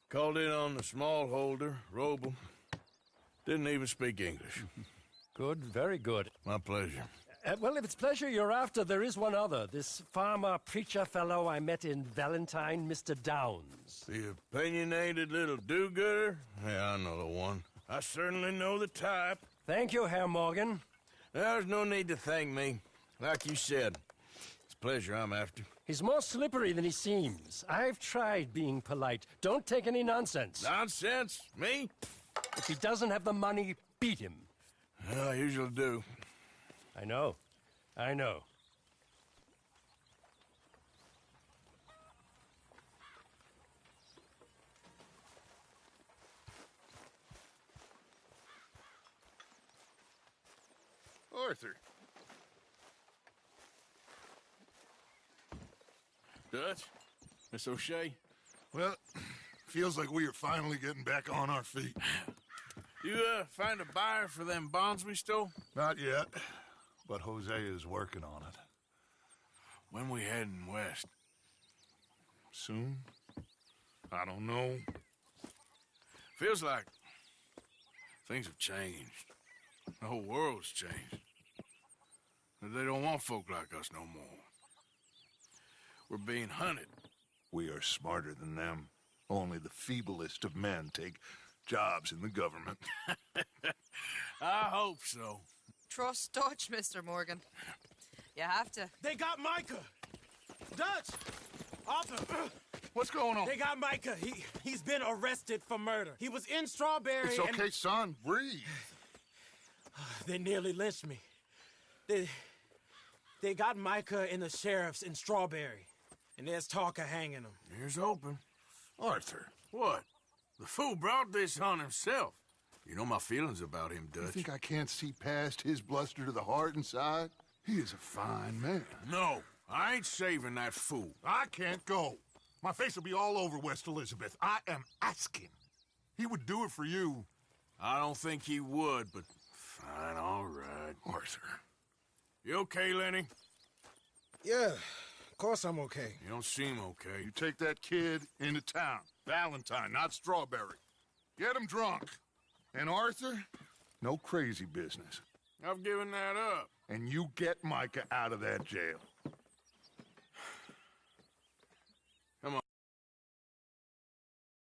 Called in on the smallholder, Roble. Didn't even speak English. Good, very good. My pleasure. Well, if it's pleasure you're after, there is one other. This farmer preacher fellow I met in Valentine, Mr. Downs. The opinionated little do-gooder? Yeah, I know the one. I certainly know the type. Thank you, Herr Morgan. There's no need to thank me. Like you said, it's pleasure I'm after. He's more slippery than he seems. I've tried being polite. Don't take any nonsense. Nonsense? Me? If he doesn't have the money, beat him. Well, I usually do. I know. I know. Arthur. Dutch? Miss O'Shea? Well, feels like we are finally getting back on our feet. You, find a buyer for them bonds we stole? Not yet, but Jose is working on it. When we heading west? Soon? I don't know. Feels like things have changed. The whole world's changed. They don't want folk like us no more. We're being hunted. We are smarter than them. Only the feeblest of men take jobs in the government. I hope so. Trust Dutch, Mr. Morgan. You have to. They got Micah! Dutch! Arthur! What's going on? They got Micah. He's been arrested for murder. He was in Strawberry. It's okay, son. Breathe. They nearly lynched me. They got Micah and the sheriffs in Strawberry. And there's talk of hanging him. Here's hoping. Arthur. What? The fool brought this on himself. You know my feelings about him, Dutch. You think I can't see past his bluster to the heart inside? He is a fine man. No, I ain't saving that fool. I can't go. My face will be all over West Elizabeth. I am asking. He would do it for you. I don't think he would, but fine, all right. Arthur. You okay, Lenny? Yeah, of course I'm okay. You don't seem okay. You take that kid into town. Valentine, not Strawberry. Get him drunk. And Arthur, no crazy business. I've given that up. And you get Micah out of that jail.